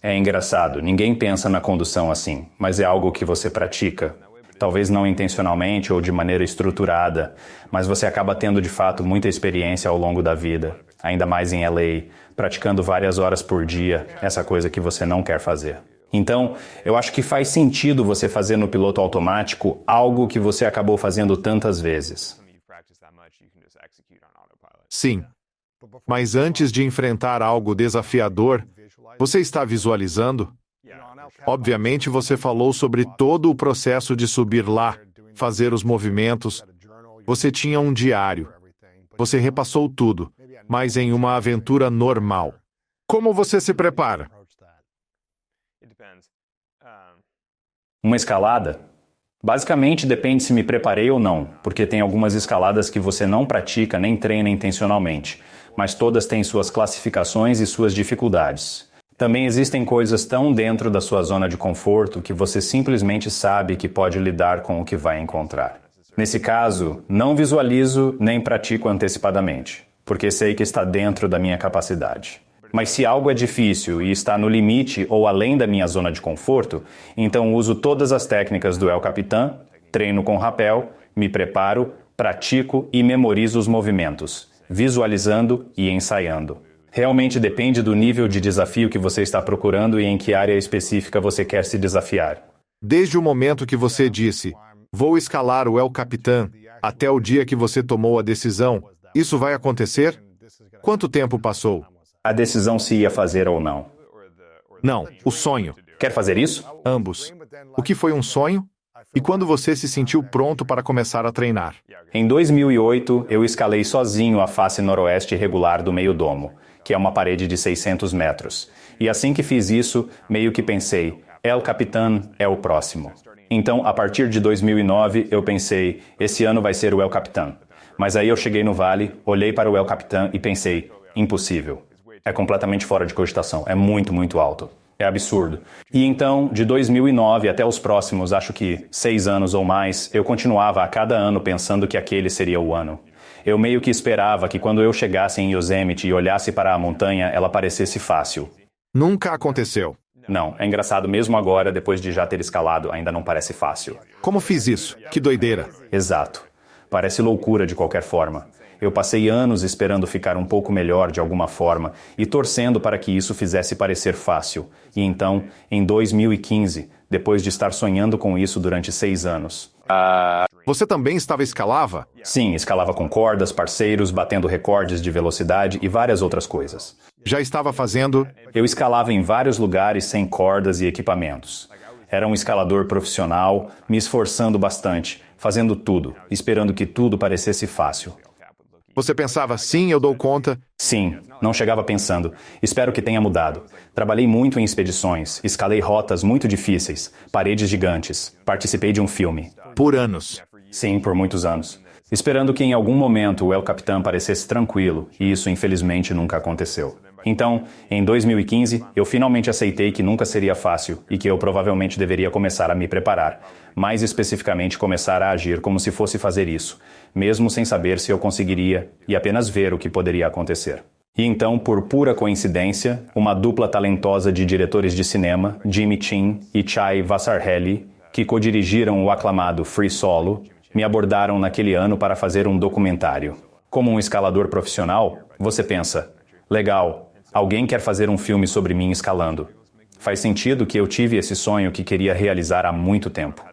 É engraçado, ninguém pensa na condução assim, mas é algo que você pratica. Talvez não intencionalmente ou de maneira estruturada, mas você acaba tendo de fato muita experiência ao longo da vida, ainda mais em LA, praticando várias horas por dia, essa coisa que você não quer fazer. Então, eu acho que faz sentido você fazer no piloto automático algo que você acabou fazendo tantas vezes. Sim, mas antes de enfrentar algo desafiador, você está visualizando? Obviamente você falou sobre todo o processo de subir lá, fazer os movimentos. Você tinha um diário. Você repassou tudo, mas em uma aventura normal. Como você se prepara? Uma escalada? Basicamente depende se me preparei ou não, porque tem algumas escaladas que você não pratica nem treina intencionalmente, mas todas têm suas classificações e suas dificuldades. Também existem coisas tão dentro da sua zona de conforto que você simplesmente sabe que pode lidar com o que vai encontrar. Nesse caso, não visualizo nem pratico antecipadamente, porque sei que está dentro da minha capacidade. Mas se algo é difícil e está no limite ou além da minha zona de conforto, então uso todas as técnicas do El Capitan, treino com rapel, me preparo, pratico e memorizo os movimentos, visualizando e ensaiando. Realmente depende do nível de desafio que você está procurando e em que área específica você quer se desafiar. Desde o momento que você disse, vou escalar o El Capitan, até o dia que você tomou a decisão, isso vai acontecer? Quanto tempo passou? A decisão se ia fazer ou não. Não, o sonho. Quer fazer isso? Ambos. O que foi um sonho? E quando você se sentiu pronto para começar a treinar? Em 2008, eu escalei sozinho a face noroeste regular do meio-domo, que é uma parede de 600 metros. E assim que fiz isso, meio que pensei, El Capitan é o próximo. Então, a partir de 2009, eu pensei, esse ano vai ser o El Capitan. Mas aí eu cheguei no vale, olhei para o El Capitan e pensei, impossível. É completamente fora de cogitação, é muito, muito alto. É absurdo. E então, de 2009 até os próximos, acho que 6 anos ou mais, eu continuava a cada ano pensando que aquele seria o ano. Eu meio que esperava que quando eu chegasse em Yosemite e olhasse para a montanha, ela parecesse fácil. Nunca aconteceu. Não, é engraçado mesmo agora, depois de já ter escalado, ainda não parece fácil. Como fiz isso? Que doideira. Exato. Parece loucura de qualquer forma. Eu passei anos esperando ficar um pouco melhor de alguma forma e torcendo para que isso fizesse parecer fácil. E então, em 2015, depois de estar sonhando com isso durante 6 anos... Você também escalava? Sim, escalava com cordas, parceiros, batendo recordes de velocidade e várias outras coisas. Já estava fazendo? Eu escalava em vários lugares sem cordas e equipamentos. Era um escalador profissional, me esforçando bastante, fazendo tudo, esperando que tudo parecesse fácil. Você pensava, sim, eu dou conta? Sim, não chegava pensando. Espero que tenha mudado. Trabalhei muito em expedições, escalei rotas muito difíceis, paredes gigantes, participei de um filme. Por anos. Sim, por muitos anos. Esperando que em algum momento o El Capitan parecesse tranquilo, e isso infelizmente nunca aconteceu. Então, em 2015, eu finalmente aceitei que nunca seria fácil e que eu provavelmente deveria começar a me preparar. Mais especificamente, começar a agir como se fosse fazer isso, mesmo sem saber se eu conseguiria e apenas ver o que poderia acontecer. E então, por pura coincidência, uma dupla talentosa de diretores de cinema, Jimmy Chin e Chai Vasarhelyi, que codirigiram o aclamado Free Solo, me abordaram naquele ano para fazer um documentário. Como um escalador profissional, você pensa, legal, alguém quer fazer um filme sobre mim escalando. Faz sentido que eu tive esse sonho que queria realizar há muito tempo.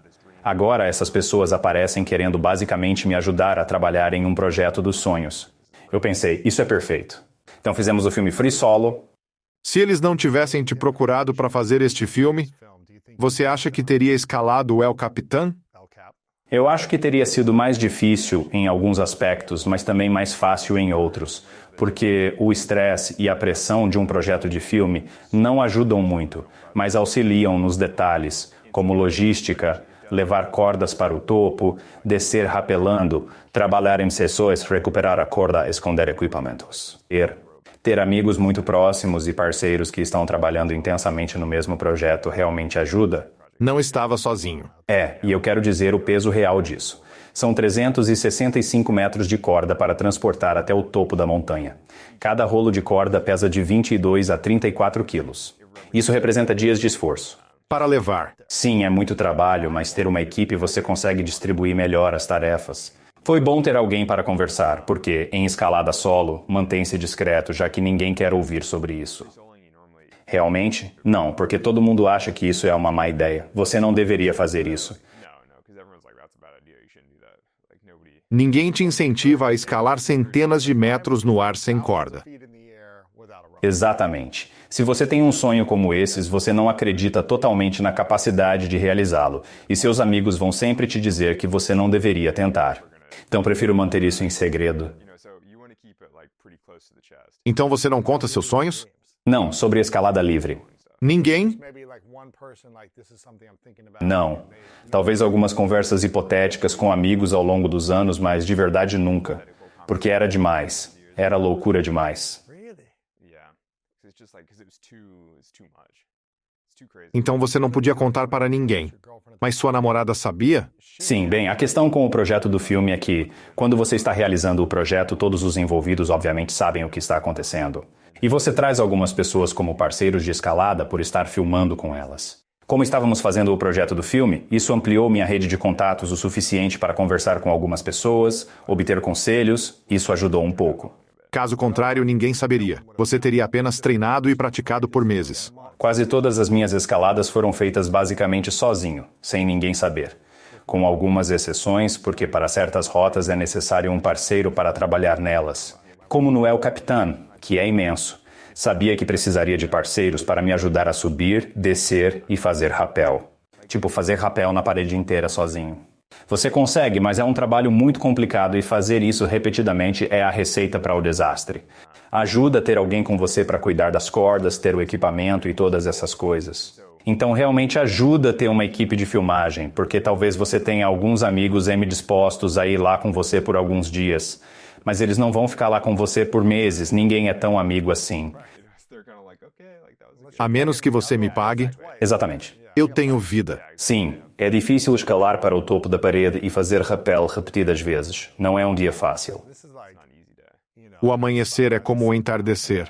Agora essas pessoas aparecem querendo basicamente me ajudar a trabalhar em um projeto dos sonhos. Eu pensei, isso é perfeito. Então fizemos o filme Free Solo. Se eles não tivessem te procurado para fazer este filme, você acha que teria escalado o El Capitan? Eu acho que teria sido mais difícil em alguns aspectos, mas também mais fácil em outros, porque o estresse e a pressão de um projeto de filme não ajudam muito, mas auxiliam nos detalhes, como logística, levar cordas para o topo, descer rapelando, trabalhar em sessões, recuperar a corda, esconder equipamentos. Ter amigos muito próximos e parceiros que estão trabalhando intensamente no mesmo projeto realmente ajuda. Não estava sozinho. E eu quero dizer o peso real disso. São 365 metros de corda para transportar até o topo da montanha. Cada rolo de corda pesa de 22 a 34 quilos. Isso representa dias de esforço. Para levar. Sim, é muito trabalho, mas ter uma equipe você consegue distribuir melhor as tarefas. Foi bom ter alguém para conversar, porque, em escalada solo, mantém-se discreto, já que ninguém quer ouvir sobre isso. Realmente? Não, porque todo mundo acha que isso é uma má ideia. Você não deveria fazer isso. Ninguém te incentiva a escalar centenas de metros no ar sem corda. Exatamente. Se você tem um sonho como esses, você não acredita totalmente na capacidade de realizá-lo, e seus amigos vão sempre te dizer que você não deveria tentar. Então prefiro manter isso em segredo. Então você não conta seus sonhos? Não, sobre escalada livre. Ninguém? Não. Talvez algumas conversas hipotéticas com amigos ao longo dos anos, mas de verdade nunca. Porque era demais. Era loucura demais. Então você não podia contar para ninguém. Mas sua namorada sabia? Sim, bem, a questão com o projeto do filme é que, quando você está realizando o projeto, todos os envolvidos obviamente sabem o que está acontecendo. E você traz algumas pessoas como parceiros de escalada por estar filmando com elas. Como estávamos fazendo o projeto do filme, isso ampliou minha rede de contatos o suficiente para conversar com algumas pessoas, obter conselhos, isso ajudou um pouco. Caso contrário, ninguém saberia. Você teria apenas treinado e praticado por meses. Quase todas as minhas escaladas foram feitas basicamente sozinho, sem ninguém saber. Com algumas exceções, porque para certas rotas é necessário um parceiro para trabalhar nelas. Como no El Capitan, que é imenso. Sabia que precisaria de parceiros para me ajudar a subir, descer e fazer rapel. tipo fazer rapel na parede inteira sozinho. Você consegue, mas é um trabalho muito complicado e fazer isso repetidamente é a receita para o desastre. Ajuda a ter alguém com você para cuidar das cordas, ter o equipamento e todas essas coisas. Então realmente ajuda a ter uma equipe de filmagem, porque talvez você tenha alguns amigos dispostos a ir lá com você por alguns dias. Mas eles não vão ficar lá com você por meses, ninguém é tão amigo assim. A menos que você me pague, Exatamente. eu tenho vida. Sim, é difícil escalar para o topo da parede e fazer rapel repetidas vezes. Não é um dia fácil. O amanhecer é como o entardecer.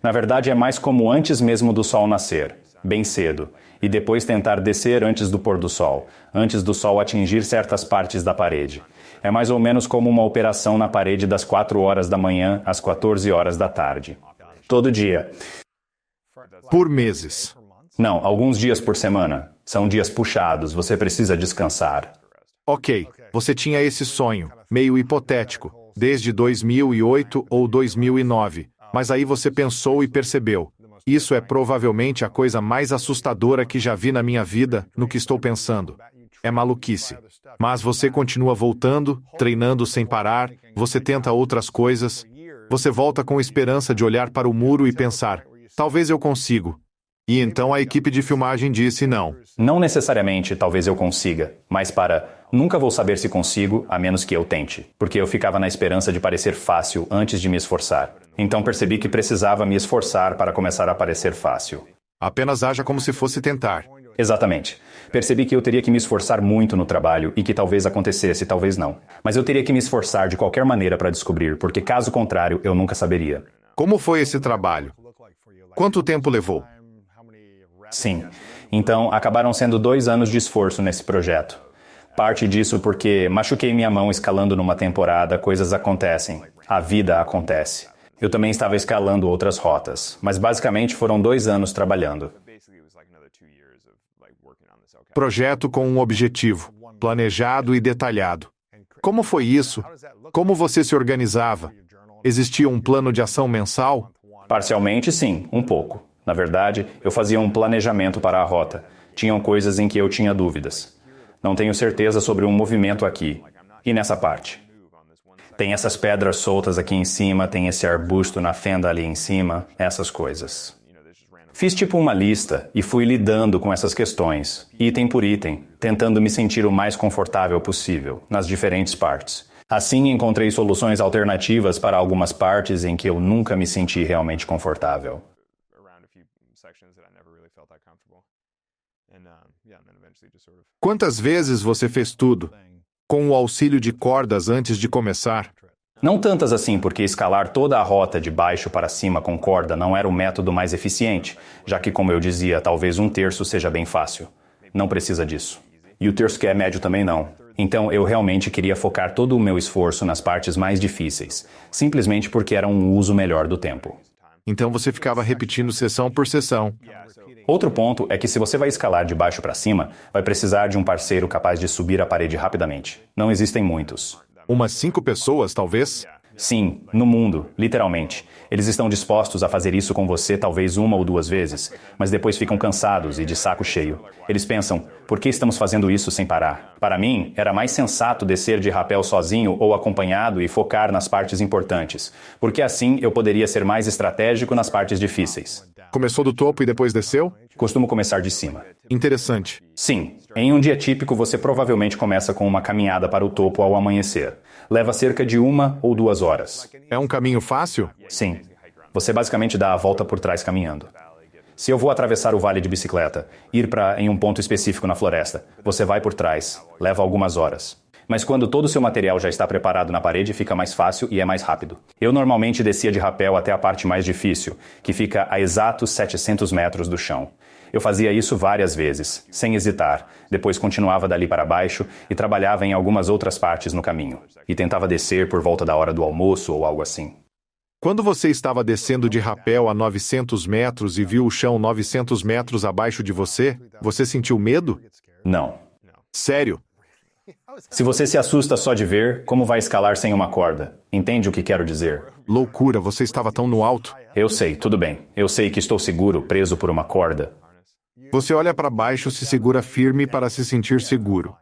Na verdade, é mais como antes mesmo do sol nascer, bem cedo, e depois tentar descer antes do pôr do sol, antes do sol atingir certas partes da parede. É mais ou menos como uma operação na parede das 4 horas da manhã às 14 horas da tarde. Todo dia. Por meses. Não, alguns dias por semana. São dias puxados, você precisa descansar. Ok, você tinha esse sonho, meio hipotético, desde 2008 ou 2009. Mas aí você pensou e percebeu. Isso é provavelmente a coisa mais assustadora que já vi na minha vida, no que estou pensando. É maluquice. Mas você continua voltando, treinando sem parar, você tenta outras coisas. Você volta com esperança de olhar para o muro e pensar, talvez eu consigo. E então a equipe de filmagem disse não. Não necessariamente talvez eu consiga, mas nunca vou saber se consigo a menos que eu tente, porque eu ficava na esperança de parecer fácil antes de me esforçar. Então percebi que precisava me esforçar para começar a parecer fácil. Apenas haja como se fosse tentar. Exatamente. Percebi que eu teria que me esforçar muito no trabalho e que talvez acontecesse, talvez não. Mas eu teria que me esforçar de qualquer maneira para descobrir, porque caso contrário, eu nunca saberia. Como foi esse trabalho? Quanto tempo levou? Sim. Então, acabaram sendo 2 anos de esforço nesse projeto. Parte disso porque machuquei minha mão escalando numa temporada, coisas acontecem. A vida acontece. Eu também estava escalando outras rotas, mas basicamente foram 2 anos trabalhando. Projeto com um objetivo, planejado e detalhado. Como foi isso? Como você se organizava? Existia um plano de ação mensal? Parcialmente, sim, um pouco. Na verdade, eu fazia um planejamento para a rota. Tinham coisas em que eu tinha dúvidas. Não tenho certeza sobre um movimento aqui. E nessa parte? Tem essas pedras soltas aqui em cima, tem esse arbusto na fenda ali em cima, essas coisas. Fiz tipo uma lista e fui lidando com essas questões, item por item, tentando me sentir o mais confortável possível, nas diferentes partes. Assim, encontrei soluções alternativas para algumas partes em que eu nunca me senti realmente confortável. Quantas vezes você fez tudo? Com o auxílio de cordas antes de começar? Não tantas assim, porque escalar toda a rota de baixo para cima com corda não era o método mais eficiente, já que, como eu dizia, talvez 1/3 seja bem fácil. Não precisa disso. E o terço que é médio também não. Então eu realmente queria focar todo o meu esforço nas partes mais difíceis, simplesmente porque era um uso melhor do tempo. Então você ficava repetindo sessão por sessão. Outro ponto é que se você vai escalar de baixo para cima, vai precisar de um parceiro capaz de subir a parede rapidamente. Não existem muitos. Umas 5 pessoas, talvez? Sim, no mundo, literalmente. Eles estão dispostos a fazer isso com você talvez 1 ou 2 vezes, mas depois ficam cansados e de saco cheio. Eles pensam, por que estamos fazendo isso sem parar? Para mim, era mais sensato descer de rapel sozinho ou acompanhado e focar nas partes importantes, porque assim eu poderia ser mais estratégico nas partes difíceis. Começou do topo e depois desceu? Costumo começar de cima. Interessante. Sim, em um dia típico você provavelmente começa com uma caminhada para o topo ao amanhecer. Leva cerca de 1 ou 2 horas. É um caminho fácil? Sim. Você basicamente dá a volta por trás caminhando. Se eu vou atravessar o vale de bicicleta, ir em um ponto específico na floresta, você vai por trás. Leva algumas horas. Mas quando todo o seu material já está preparado na parede, fica mais fácil e é mais rápido. Eu normalmente descia de rapel até a parte mais difícil, que fica a exatos 700 metros do chão. Eu fazia isso várias vezes, sem hesitar. Depois continuava dali para baixo e trabalhava em algumas outras partes no caminho. E tentava descer por volta da hora do almoço ou algo assim. Quando você estava descendo de rapel a 900 metros e viu o chão 900 metros abaixo de você, você sentiu medo? Não. Sério? Se você se assusta só de ver, como vai escalar sem uma corda? Entende o que quero dizer? Loucura, você estava tão no alto. Eu sei, tudo bem. Eu sei que estou seguro, preso por uma corda. Você olha para baixo, se segura firme para se sentir seguro.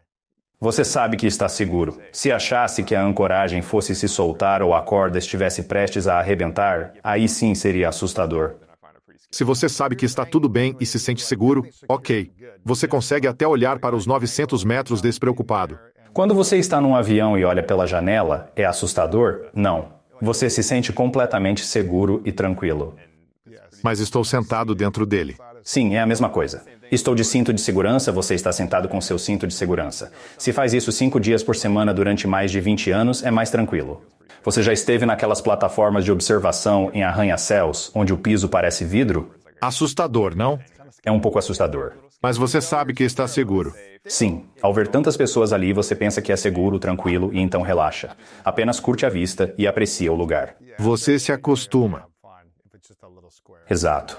Você sabe que está seguro. Se achasse que a ancoragem fosse se soltar ou a corda estivesse prestes a arrebentar, aí sim seria assustador. Se você sabe que está tudo bem e se sente seguro, ok. Você consegue até olhar para os 900 metros despreocupado. Quando você está num avião e olha pela janela, é assustador? Não. Você se sente completamente seguro e tranquilo. Mas estou sentado dentro dele. Sim, é a mesma coisa. Estou de cinto de segurança, você está sentado com seu cinto de segurança. Se faz isso 5 dias por semana durante mais de 20 anos, é mais tranquilo. Você já esteve naquelas plataformas de observação em arranha-céus, onde o piso parece vidro? Assustador, não? É um pouco assustador. Mas você sabe que está seguro. Sim, ao ver tantas pessoas ali, você pensa que é seguro, tranquilo e então relaxa. Apenas curte a vista e aprecia o lugar. Você se acostuma. Exato.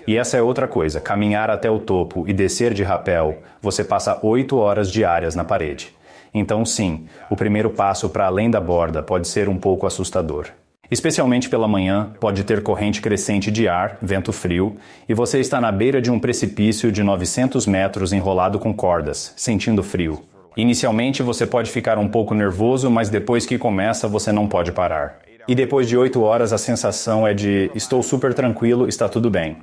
E essa é outra coisa, caminhar até o topo e descer de rapel, você passa 8 horas diárias na parede. Então sim, o primeiro passo para além da borda pode ser um pouco assustador. Especialmente pela manhã, pode ter corrente crescente de ar, vento frio, e você está na beira de um precipício de 900 metros enrolado com cordas, sentindo frio. Inicialmente você pode ficar um pouco nervoso, mas depois que começa você não pode parar. E depois de 8 horas a sensação é de estou super tranquilo, está tudo bem.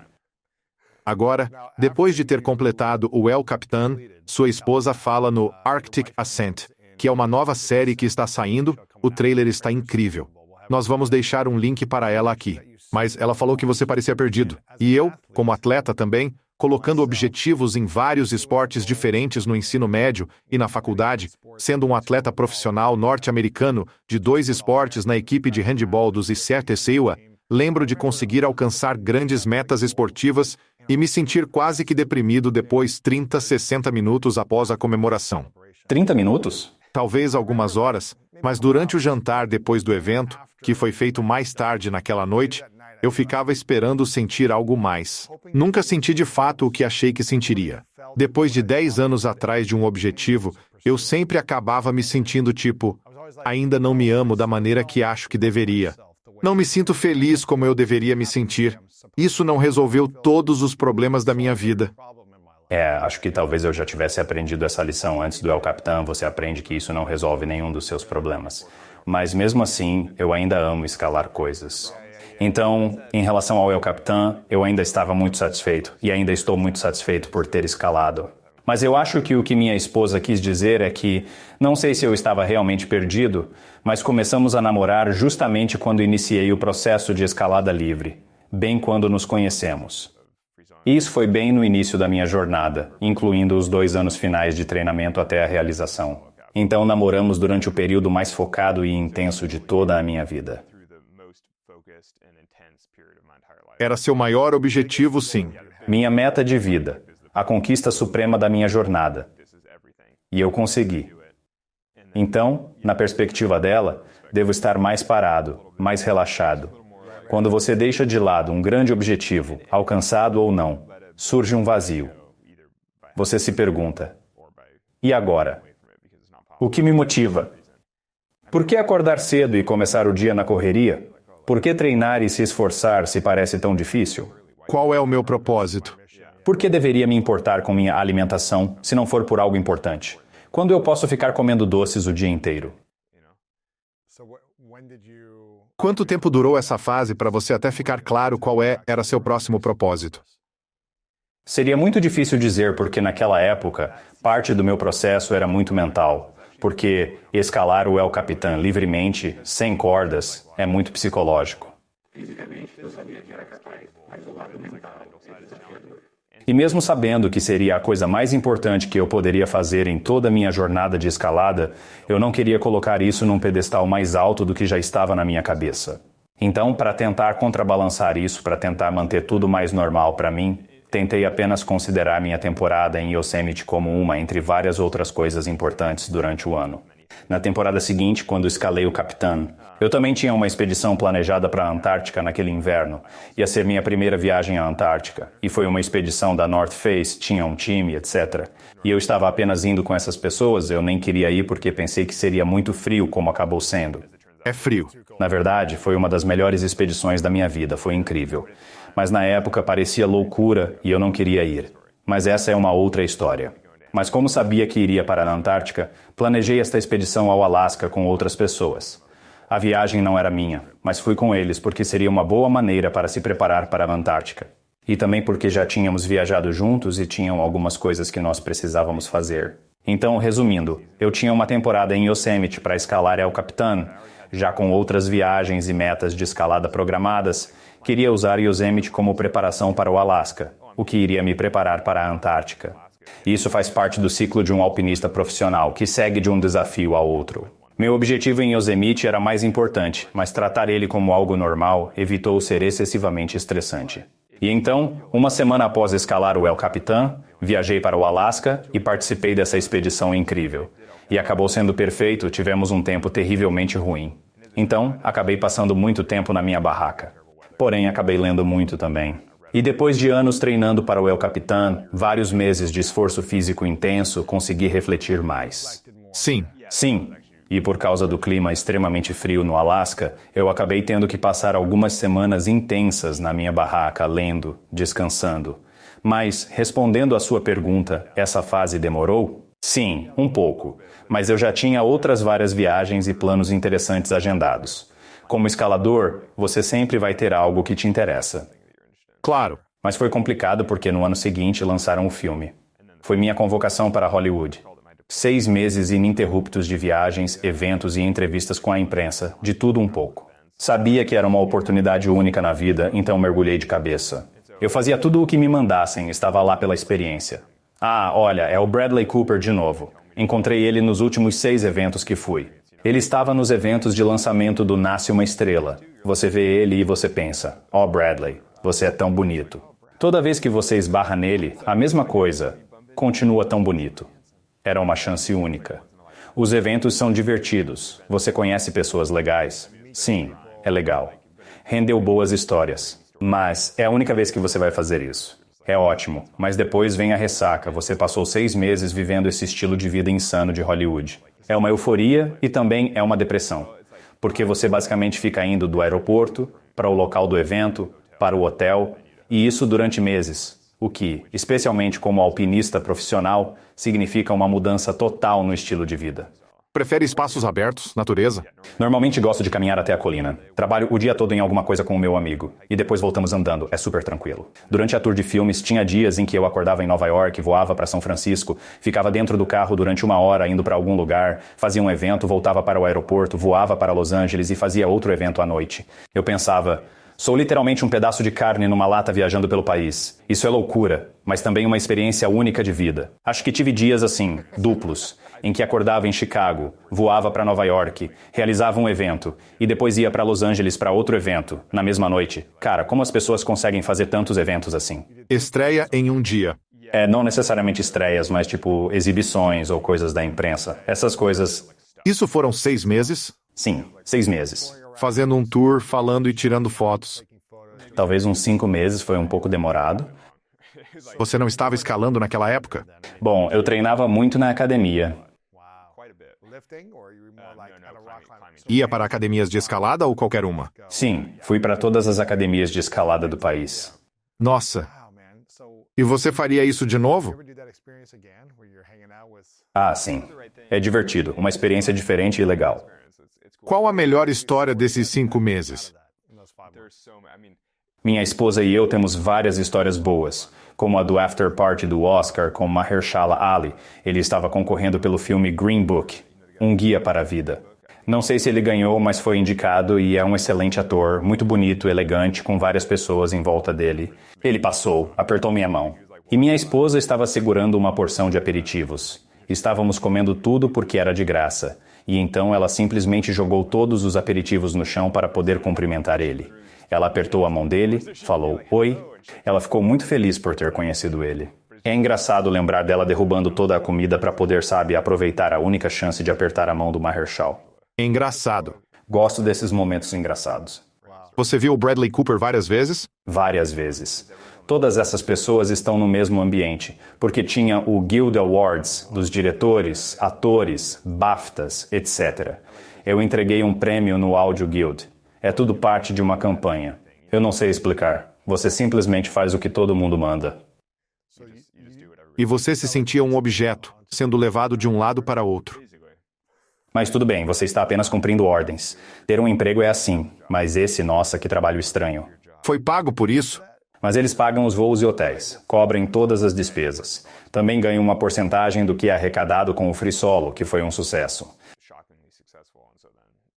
Agora, depois de ter completado o El Capitan, sua esposa fala no Arctic Ascent, que é uma nova série que está saindo. O trailer está incrível. Nós vamos deixar um link para ela aqui. Mas ela falou que você parecia perdido. E eu, como atleta também, colocando objetivos em vários esportes diferentes no ensino médio e na faculdade, sendo um atleta profissional norte-americano de 2 esportes na equipe de handebol dos ICETSEUA, lembro de conseguir alcançar grandes metas esportivas e me sentir quase que deprimido depois 60 minutos após a comemoração. 30 minutos? Talvez algumas horas, mas durante o jantar depois do evento, que foi feito mais tarde naquela noite, eu ficava esperando sentir algo mais. Nunca senti de fato o que achei que sentiria. Depois de 10 anos atrás de um objetivo, eu sempre acabava me sentindo tipo, ainda não me amo da maneira que acho que deveria. Não me sinto feliz como eu deveria me sentir. Isso não resolveu todos os problemas da minha vida. Acho que talvez eu já tivesse aprendido essa lição antes do El Capitan. Você aprende que isso não resolve nenhum dos seus problemas. Mas mesmo assim, eu ainda amo escalar coisas. Então, em relação ao El Capitan, eu ainda estava muito satisfeito. E ainda estou muito satisfeito por ter escalado. Mas eu acho que o que minha esposa quis dizer é que, não sei se eu estava realmente perdido, mas começamos a namorar justamente quando iniciei o processo de escalada livre, bem quando nos conhecemos. Isso foi bem no início da minha jornada, incluindo os 2 anos finais de treinamento até a realização. Então namoramos durante o período mais focado e intenso de toda a minha vida. Era seu maior objetivo, sim. Minha meta de vida, a conquista suprema da minha jornada. E eu consegui. Então, na perspectiva dela, devo estar mais parado, mais relaxado. Quando você deixa de lado um grande objetivo, alcançado ou não, surge um vazio. Você se pergunta: e agora? O que me motiva? Por que acordar cedo e começar o dia na correria? Por que treinar e se esforçar se parece tão difícil? Qual é o meu propósito? Por que deveria me importar com minha alimentação se não for por algo importante? Quando eu posso ficar comendo doces o dia inteiro? Quanto tempo durou essa fase para você até ficar claro qual era seu próximo propósito? Seria muito difícil dizer porque naquela época, parte do meu processo era muito mental. Porque escalar o El Capitan livremente, sem cordas, é muito psicológico. E mesmo sabendo que seria a coisa mais importante que eu poderia fazer em toda a minha jornada de escalada, eu não queria colocar isso num pedestal mais alto do que já estava na minha cabeça. Então, para tentar contrabalançar isso, para tentar manter tudo mais normal para mim, tentei apenas considerar minha temporada em Yosemite como uma entre várias outras coisas importantes durante o ano. Na temporada seguinte, quando escalei o Capitan, eu também tinha uma expedição planejada para a Antártica naquele inverno. Ia ser minha primeira viagem à Antártica. E foi uma expedição da North Face, tinha um time, etc. E eu estava apenas indo com essas pessoas, eu nem queria ir porque pensei que seria muito frio, como acabou sendo. É frio. Na verdade, foi uma das melhores expedições da minha vida, foi incrível. Mas na época parecia loucura e eu não queria ir. Mas essa é uma outra história. Mas como sabia que iria para a Antártica, planejei esta expedição ao Alasca com outras pessoas. A viagem não era minha, mas fui com eles porque seria uma boa maneira para se preparar para a Antártica. E também porque já tínhamos viajado juntos e tinham algumas coisas que nós precisávamos fazer. Então, resumindo, eu tinha uma temporada em Yosemite para escalar El Capitan, já com outras viagens e metas de escalada programadas, queria usar Yosemite como preparação para o Alasca, o que iria me preparar para a Antártica. Isso faz parte do ciclo de um alpinista profissional, que segue de um desafio ao outro. Meu objetivo em Yosemite era mais importante, mas tratar ele como algo normal evitou ser excessivamente estressante. E então, uma semana após escalar o El Capitan, viajei para o Alasca e participei dessa expedição incrível. E acabou sendo perfeito, tivemos um tempo terrivelmente ruim. Então, acabei passando muito tempo na minha barraca. Porém, acabei lendo muito também. E depois de anos treinando para o El Capitan, vários meses de esforço físico intenso, consegui refletir mais. Sim. Sim. E por causa do clima extremamente frio no Alasca, eu acabei tendo que passar algumas semanas intensas na minha barraca, lendo, descansando. Mas, respondendo à sua pergunta, essa fase demorou? Sim, um pouco. Mas eu já tinha outras várias viagens e planos interessantes agendados. Como escalador, você sempre vai ter algo que te interessa. Claro. Mas foi complicado porque no ano seguinte lançaram o filme. Foi minha convocação para Hollywood. 6 meses ininterruptos de viagens, eventos e entrevistas com a imprensa, de tudo um pouco. Sabia que era uma oportunidade única na vida, então mergulhei de cabeça. Eu fazia tudo o que me mandassem, estava lá pela experiência. Ah, olha, é o Bradley Cooper de novo. Encontrei ele nos últimos 6 eventos que fui. Ele estava nos eventos de lançamento do Nasce Uma Estrela. Você vê ele e você pensa, ó Bradley, você é tão bonito. Toda vez que você esbarra nele, a mesma coisa, continua tão bonito. Era uma chance única. Os eventos são divertidos. Você conhece pessoas legais? Sim, é legal. Rendeu boas histórias. Mas é a única vez que você vai fazer isso. É ótimo, mas depois vem a ressaca. Você passou 6 meses vivendo esse estilo de vida insano de Hollywood. É uma euforia e também é uma depressão. Porque você basicamente fica indo do aeroporto para o local do evento, para o hotel, e isso durante meses. O que, especialmente como alpinista profissional, significa uma mudança total no estilo de vida. Prefere espaços abertos, natureza? Normalmente gosto de caminhar até a colina. Trabalho o dia todo em alguma coisa com o meu amigo. E depois voltamos andando. É super tranquilo. Durante a tour de filmes, tinha dias em que eu acordava em Nova York, voava para São Francisco, ficava dentro do carro durante 1 hora indo para algum lugar, fazia um evento, voltava para o aeroporto, voava para Los Angeles e fazia outro evento à noite. Eu pensava, sou literalmente um pedaço de carne numa lata viajando pelo país. Isso é loucura, mas também uma experiência única de vida. Acho que tive dias assim, duplos, em que acordava em Chicago, voava para Nova York, realizava um evento e depois ia para Los Angeles para outro evento, na mesma noite. Cara, como as pessoas conseguem fazer tantos eventos assim? Estreia em um dia. Não necessariamente estreias, mas tipo exibições ou coisas da imprensa. Essas coisas... Isso foram 6 meses? Sim, 6 meses. Fazendo um tour, falando e tirando fotos. Talvez uns 5 meses, foi um pouco demorado. Você não estava escalando naquela época? Bom, eu treinava muito na academia. Ia para academias de escalada ou qualquer uma? Sim, fui para todas as academias de escalada do país. Nossa. E você faria isso de novo? Ah, sim. É divertido, uma experiência diferente e legal. Qual a melhor história desses 5 meses? Minha esposa e eu temos várias histórias boas, como a do after party do Oscar com Mahershala Ali. Ele estava concorrendo pelo filme Green Book, um guia para a vida. Não sei se ele ganhou, mas foi indicado e é um excelente ator, muito bonito, elegante, com várias pessoas em volta dele. Ele passou, apertou minha mão. E minha esposa estava segurando uma porção de aperitivos. Estávamos comendo tudo porque era de graça. E então ela simplesmente jogou todos os aperitivos no chão para poder cumprimentar ele. Ela apertou a mão dele, falou oi. Ela ficou muito feliz por ter conhecido ele. É engraçado lembrar dela derrubando toda a comida para poder, sabe, aproveitar a única chance de apertar a mão do Mahershala. Engraçado. Gosto desses momentos engraçados. Você viu o Bradley Cooper várias vezes? Várias vezes. Todas essas pessoas estão no mesmo ambiente, porque tinha o Guild Awards dos diretores, atores, BAFTAs, etc. Eu entreguei um prêmio no Audio Guild. É tudo parte de uma campanha. Eu não sei explicar. Você simplesmente faz o que todo mundo manda. E você se sentia um objeto, sendo levado de um lado para outro. Mas tudo bem, você está apenas cumprindo ordens. Ter um emprego é assim, mas esse, nossa, que trabalho estranho. Foi pago por isso? Mas eles pagam os voos e hotéis, cobrem todas as despesas. Também ganham uma porcentagem do que é arrecadado com o Free Solo, que foi um sucesso.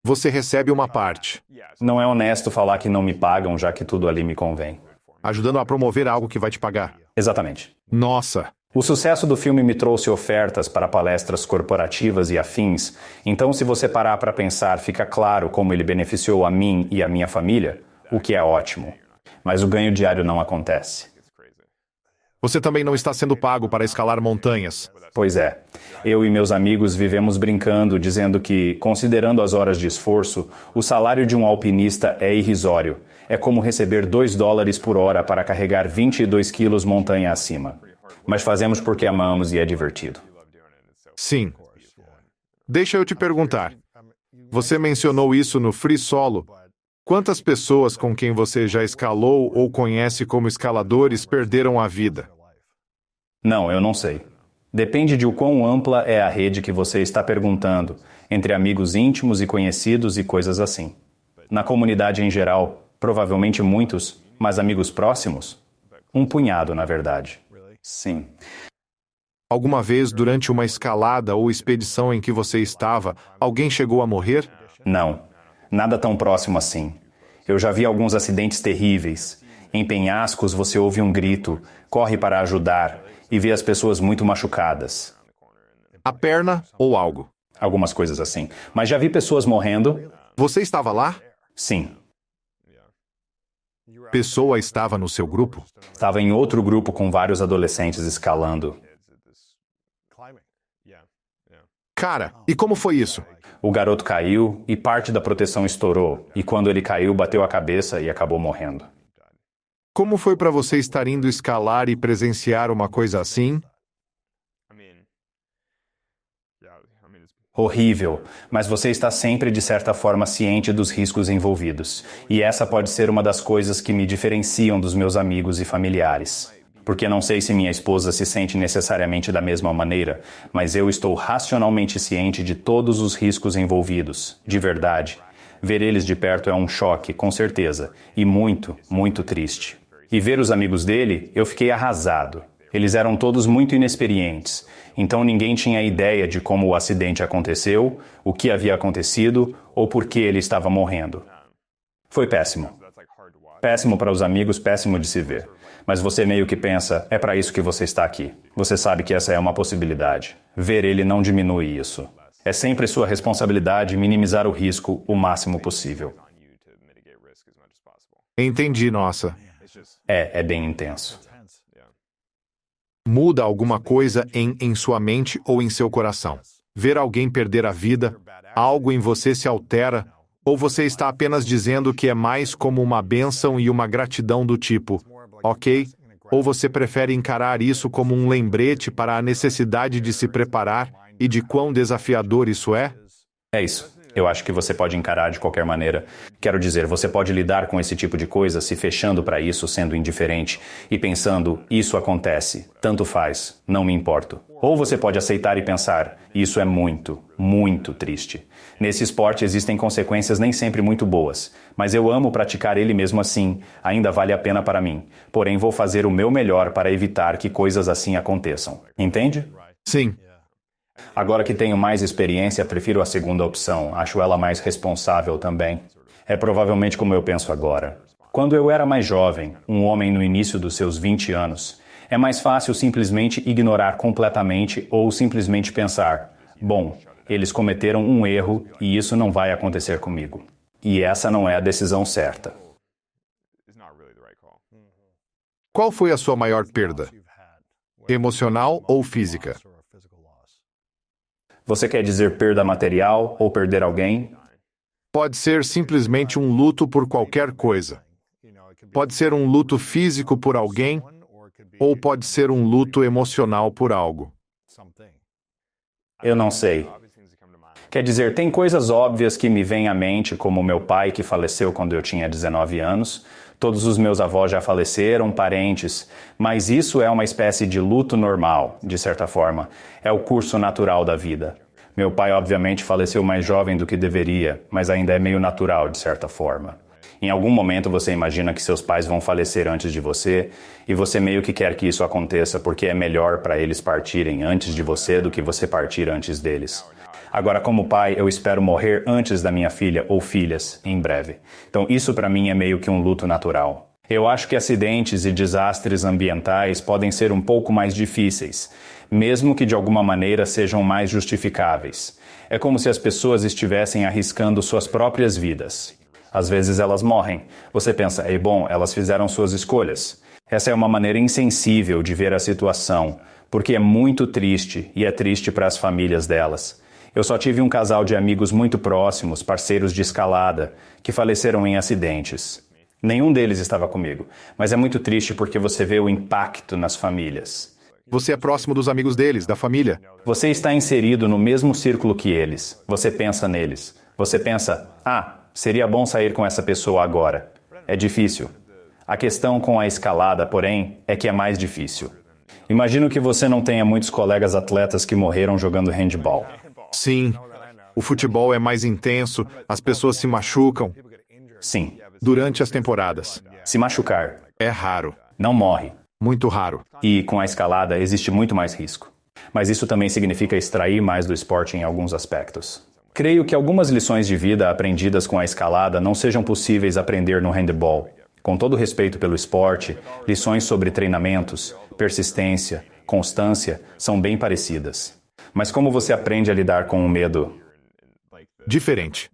Você recebe uma parte, Não é honesto falar que não me pagam, já que tudo ali me convém. ajudando a promover algo que vai te pagar. Exatamente. Nossa! O sucesso do filme me trouxe ofertas para palestras corporativas e afins, então se você parar para pensar, fica claro como ele beneficiou a mim e a minha família, o que é ótimo. Mas o ganho diário não acontece. Você também não está sendo pago para escalar montanhas. Pois é. Eu e meus amigos vivemos brincando, dizendo que, considerando as horas de esforço, o salário de um alpinista é irrisório. É como receber $2 por hora para carregar 22 quilos montanha acima. Mas fazemos porque amamos e é divertido. Sim. Deixa eu te perguntar. Você mencionou isso no Free Solo. Quantas pessoas com quem você já escalou ou conhece como escaladores perderam a vida? Não, eu não sei. Depende de o quão ampla é a rede que você está perguntando, entre amigos íntimos e conhecidos e coisas assim. Na comunidade em geral, provavelmente muitos, mas amigos próximos? Um punhado, na verdade. Sim. Alguma vez, durante uma escalada ou expedição em que você estava, alguém chegou a morrer? Não. Nada tão próximo assim. Eu já vi alguns acidentes terríveis. Em penhascos você ouve um grito, corre para ajudar e vê as pessoas muito machucadas. A perna ou algo? Algumas coisas assim. Mas já vi pessoas morrendo? Você estava lá? Sim. Pessoa estava no seu grupo? Estava em outro grupo com vários adolescentes escalando. Cara, e como foi isso? O garoto caiu e parte da proteção estourou. E quando ele caiu, bateu a cabeça e acabou morrendo. Como foi para você estar indo escalar e presenciar uma coisa assim? Horrível, mas você está sempre de certa forma ciente dos riscos envolvidos. E essa pode ser uma das coisas que me diferenciam dos meus amigos e familiares. Porque não sei se minha esposa se sente necessariamente da mesma maneira, mas eu estou racionalmente ciente de todos os riscos envolvidos, de verdade. Ver eles de perto é um choque, com certeza, e muito, muito triste. E ver os amigos dele, eu fiquei arrasado. Eles eram todos muito inexperientes, então ninguém tinha ideia de como o acidente aconteceu, o que havia acontecido ou por que ele estava morrendo. Foi péssimo. Péssimo para os amigos, péssimo de se ver. Mas você meio que pensa, é para isso que você está aqui. Você sabe que essa é uma possibilidade. Ver ele não diminui isso. É sempre sua responsabilidade minimizar o risco o máximo possível. Entendi, nossa. É bem intenso. Muda alguma coisa em sua mente ou em seu coração? Ver alguém perder a vida, algo em você se altera, ou você está apenas dizendo que é mais como uma bênção e uma gratidão do tipo, ok? Ou você prefere encarar isso como um lembrete para a necessidade de se preparar e de quão desafiador isso é? É isso. Eu acho que você pode encarar de qualquer maneira. Quero dizer, você pode lidar com esse tipo de coisa se fechando para isso, sendo indiferente e pensando, isso acontece, tanto faz, não me importo. Ou você pode aceitar e pensar, isso é muito, muito triste. Nesse esporte existem consequências nem sempre muito boas, mas eu amo praticar ele mesmo assim, ainda vale a pena para mim. Porém, vou fazer o meu melhor para evitar que coisas assim aconteçam. Entende? Sim. Agora que tenho mais experiência, prefiro a segunda opção. Acho ela mais responsável também. É provavelmente como eu penso agora. Quando eu era mais jovem, um homem no início dos seus 20 anos, é mais fácil simplesmente ignorar completamente ou simplesmente pensar, bom, eles cometeram um erro e isso não vai acontecer comigo. E essa não é a decisão certa. Qual foi a sua maior perda? Emocional ou física? Você quer dizer perda material ou perder alguém? Pode ser simplesmente um luto por qualquer coisa. Pode ser um luto físico por alguém, ou pode ser um luto emocional por algo. Eu não sei. Quer dizer, tem coisas óbvias que me vêm à mente, como meu pai que faleceu quando eu tinha 19 anos, Todos os meus avós já faleceram, parentes, mas isso é uma espécie de luto normal, de certa forma. É o curso natural da vida. Meu pai, obviamente, faleceu mais jovem do que deveria, mas ainda é meio natural, de certa forma. Em algum momento você imagina que seus pais vão falecer antes de você, e você meio que quer que isso aconteça porque é melhor para eles partirem antes de você do que você partir antes deles. Agora, como pai, eu espero morrer antes da minha filha ou filhas, em breve. Então, isso para mim é meio que um luto natural. Eu acho que acidentes e desastres ambientais podem ser um pouco mais difíceis, mesmo que de alguma maneira sejam mais justificáveis. É como se as pessoas estivessem arriscando suas próprias vidas. Às vezes elas morrem. Você pensa, bom, elas fizeram suas escolhas. Essa é uma maneira insensível de ver a situação, porque é muito triste e é triste para as famílias delas. Eu só tive um casal de amigos muito próximos, parceiros de escalada, que faleceram em acidentes. Nenhum deles estava comigo, mas é muito triste porque você vê o impacto nas famílias. Você é próximo dos amigos deles, da família. Você está inserido no mesmo círculo que eles. Você pensa neles. Você pensa, seria bom sair com essa pessoa agora. É difícil. A questão com a escalada, porém, é que é mais difícil. Imagino que você não tenha muitos colegas atletas que morreram jogando handball. Sim. O futebol é mais intenso, as pessoas se machucam. Sim. Durante as temporadas. Se machucar. É raro. Não morre. Muito raro. E com a escalada existe muito mais risco. Mas isso também significa extrair mais do esporte em alguns aspectos. Creio que algumas lições de vida aprendidas com a escalada não sejam possíveis aprender no handball. Com todo respeito pelo esporte, lições sobre treinamentos, persistência, constância são bem parecidas. Mas como você aprende a lidar com o medo? Diferente.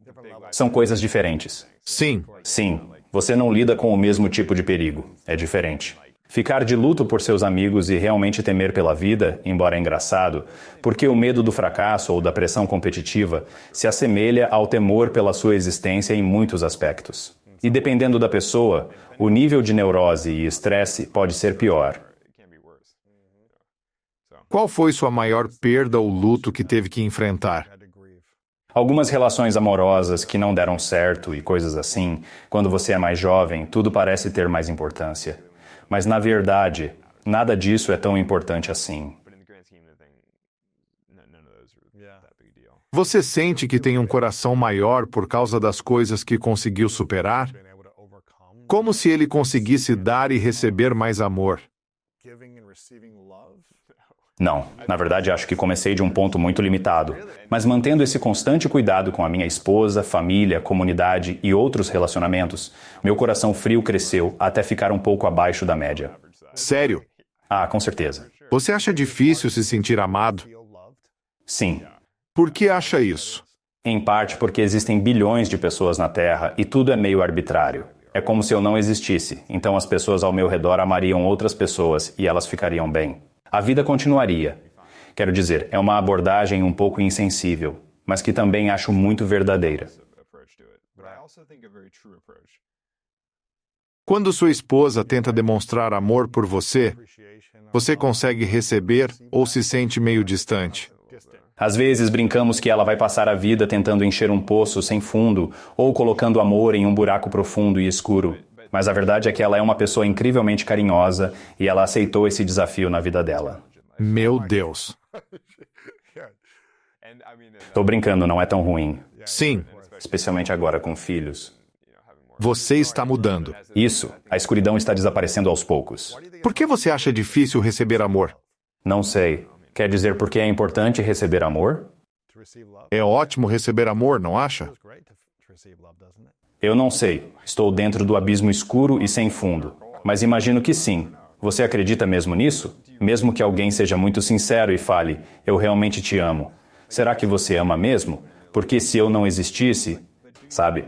São coisas diferentes. Sim. Sim, você não lida com o mesmo tipo de perigo. É diferente. Ficar de luto por seus amigos e realmente temer pela vida, embora engraçado, porque o medo do fracasso ou da pressão competitiva se assemelha ao temor pela sua existência em muitos aspectos. E dependendo da pessoa, o nível de neurose e estresse pode ser pior. Qual foi sua maior perda ou luto que teve que enfrentar? Algumas relações amorosas que não deram certo e coisas assim, quando você é mais jovem, tudo parece ter mais importância. Mas, na verdade, nada disso é tão importante assim. Você sente que tem um coração maior por causa das coisas que conseguiu superar? Como se ele conseguisse dar e receber mais amor? Não, na verdade acho que comecei de um ponto muito limitado, mas mantendo esse constante cuidado com a minha esposa, família, comunidade e outros relacionamentos, meu coração frio cresceu até ficar um pouco abaixo da média. Sério? Com certeza. Você acha difícil se sentir amado? Sim. Por que acha isso? Em parte porque existem bilhões de pessoas na Terra e tudo é meio arbitrário. É como se eu não existisse, então as pessoas ao meu redor amariam outras pessoas e elas ficariam bem. A vida continuaria. Quero dizer, é uma abordagem um pouco insensível, mas que também acho muito verdadeira. Quando sua esposa tenta demonstrar amor por você, você consegue receber ou se sente meio distante? Às vezes brincamos que ela vai passar a vida tentando encher um poço sem fundo ou colocando amor em um buraco profundo e escuro. Mas a verdade é que ela é uma pessoa incrivelmente carinhosa e ela aceitou esse desafio na vida dela. Meu Deus. Tô brincando, não é tão ruim. Sim. Especialmente agora com filhos. Você está mudando. Isso, a escuridão está desaparecendo aos poucos. Por que você acha difícil receber amor? Não sei. Quer dizer porque é importante receber amor? É ótimo receber amor, não acha? Eu não sei. Estou dentro do abismo escuro e sem fundo. Mas imagino que sim. Você acredita mesmo nisso? Mesmo que alguém seja muito sincero e fale, eu realmente te amo. Será que você ama mesmo? Porque se eu não existisse, sabe?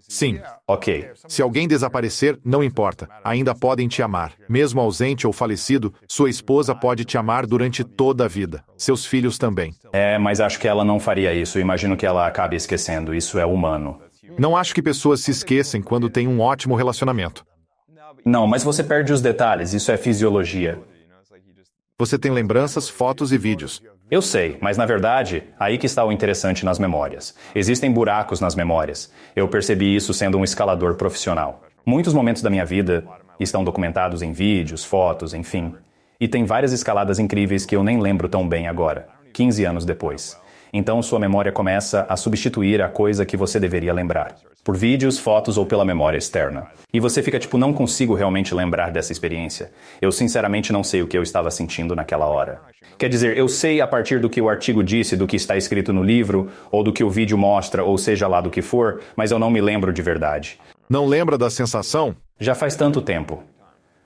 Sim. Ok. Se alguém desaparecer, não importa. Ainda podem te amar. Mesmo ausente ou falecido, sua esposa pode te amar durante toda a vida. Seus filhos também. Mas acho que ela não faria isso. Imagino que ela acabe esquecendo. Isso é humano. Não acho que pessoas se esquecem quando têm um ótimo relacionamento. Não, mas você perde os detalhes. Isso é fisiologia. Você tem lembranças, fotos e vídeos. Eu sei, mas na verdade, aí que está o interessante nas memórias. Existem buracos nas memórias. Eu percebi isso sendo um escalador profissional. Muitos momentos da minha vida estão documentados em vídeos, fotos, enfim. E tem várias escaladas incríveis que eu nem lembro tão bem agora, 15 anos depois. Então sua memória começa a substituir a coisa que você deveria lembrar, por vídeos, fotos ou pela memória externa. E você fica tipo, não consigo realmente lembrar dessa experiência. Eu sinceramente não sei o que eu estava sentindo naquela hora. Quer dizer, eu sei a partir do que o artigo disse, do que está escrito no livro, ou do que o vídeo mostra, ou seja lá do que for, mas eu não me lembro de verdade. Não lembra da sensação? Já faz tanto tempo.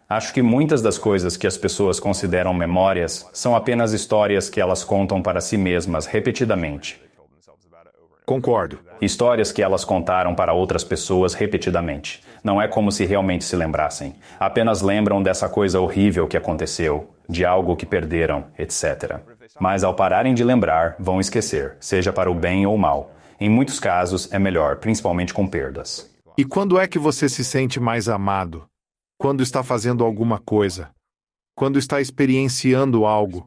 Acho que muitas das coisas que as pessoas consideram memórias são apenas histórias que elas contam para si mesmas repetidamente. Concordo. Histórias que elas contaram para outras pessoas repetidamente. Não é como se realmente se lembrassem. Apenas lembram dessa coisa horrível que aconteceu, de algo que perderam, etc. Mas ao pararem de lembrar, vão esquecer, seja para o bem ou o mal. Em muitos casos, é melhor, principalmente com perdas. E quando é que você se sente mais amado? Quando está fazendo alguma coisa? Quando está experienciando algo?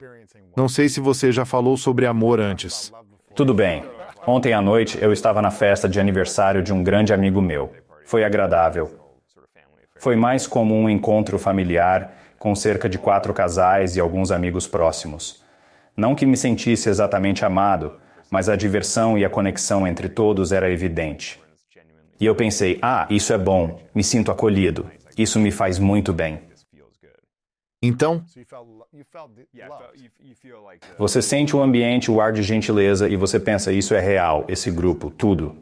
Não sei se você já falou sobre amor antes. Tudo bem. Ontem à noite eu estava na festa de aniversário de um grande amigo meu. Foi agradável. Foi mais como um encontro familiar com cerca de 4 casais e alguns amigos próximos. Não que me sentisse exatamente amado, mas a diversão e a conexão entre todos era evidente. E eu pensei, isso é bom, me sinto acolhido. Isso me faz muito bem. Então, Você sente o ambiente, o ar de gentileza e você pensa, isso é real, esse grupo, tudo.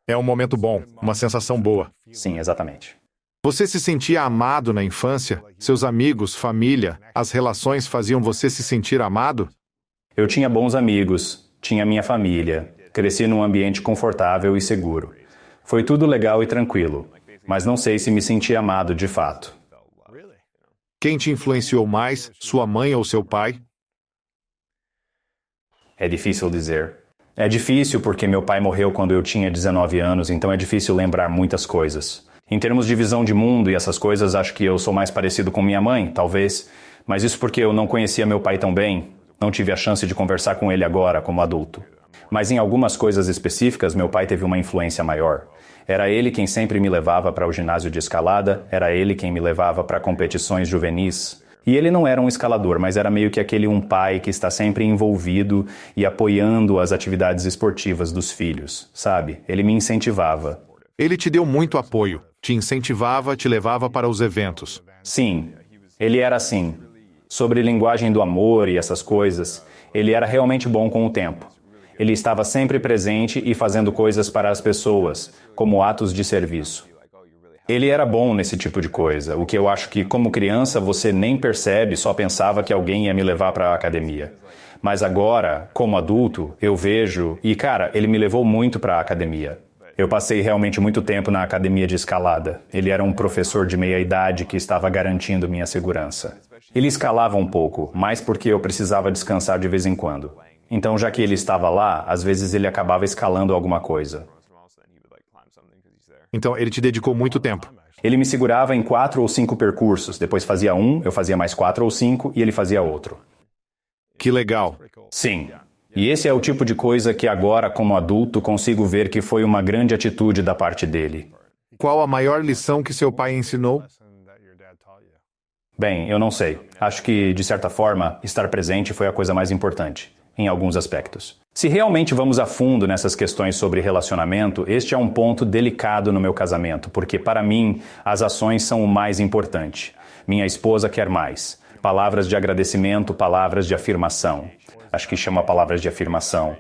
é um momento bom, uma sensação boa. Sim, exatamente. Você se sentia amado na infância? Seus amigos, família, as relações faziam você se sentir amado? Eu tinha bons amigos, tinha minha família, cresci num ambiente confortável e seguro. Foi tudo legal e tranquilo, mas não sei se me senti amado de fato. Quem te influenciou mais, sua mãe ou seu pai? É difícil dizer. É difícil porque meu pai morreu quando eu tinha 19 anos, então é difícil lembrar muitas coisas. Em termos de visão de mundo e essas coisas, acho que eu sou mais parecido com minha mãe, talvez. Mas isso porque eu não conhecia meu pai tão bem. Não tive a chance de conversar com ele agora, como adulto. Mas em algumas coisas específicas, meu pai teve uma influência maior. Era ele quem sempre me levava para o ginásio de escalada, era ele quem me levava para competições juvenis. E ele não era um escalador, mas era meio que aquele um pai que está sempre envolvido e apoiando as atividades esportivas dos filhos, sabe? Ele me incentivava. Ele te deu muito apoio, te incentivava, te levava para os eventos. Sim, ele era assim. Sobre linguagem do amor e essas coisas, ele era realmente bom com o tempo. Ele estava sempre presente e fazendo coisas para as pessoas, como atos de serviço. Ele era bom nesse tipo de coisa, o que eu acho que, como criança, você nem percebe, só pensava que alguém ia me levar para a academia. Mas agora, como adulto, eu vejo... E, cara, ele me levou muito para a academia. Eu passei realmente muito tempo na academia de escalada. Ele era um professor de meia-idade que estava garantindo minha segurança. Ele escalava um pouco, mais porque eu precisava descansar de vez em quando. Então, já que ele estava lá, às vezes ele acabava escalando alguma coisa. Então, ele te dedicou muito tempo. Ele me segurava em 4 ou 5 percursos, depois fazia um, eu fazia mais 4 ou 5 e ele fazia outro. Que legal. Sim. E esse é o tipo de coisa que agora, como adulto, consigo ver que foi uma grande atitude da parte dele. Qual a maior lição que seu pai ensinou? Bem, eu não sei. Acho que, de certa forma, estar presente foi a coisa mais importante, em alguns aspectos. Se realmente vamos a fundo nessas questões sobre relacionamento, este é um ponto delicado no meu casamento, porque, para mim, as ações são o mais importante. Minha esposa quer mais. Palavras de agradecimento, palavras de afirmação. Acho que chama palavras de afirmação.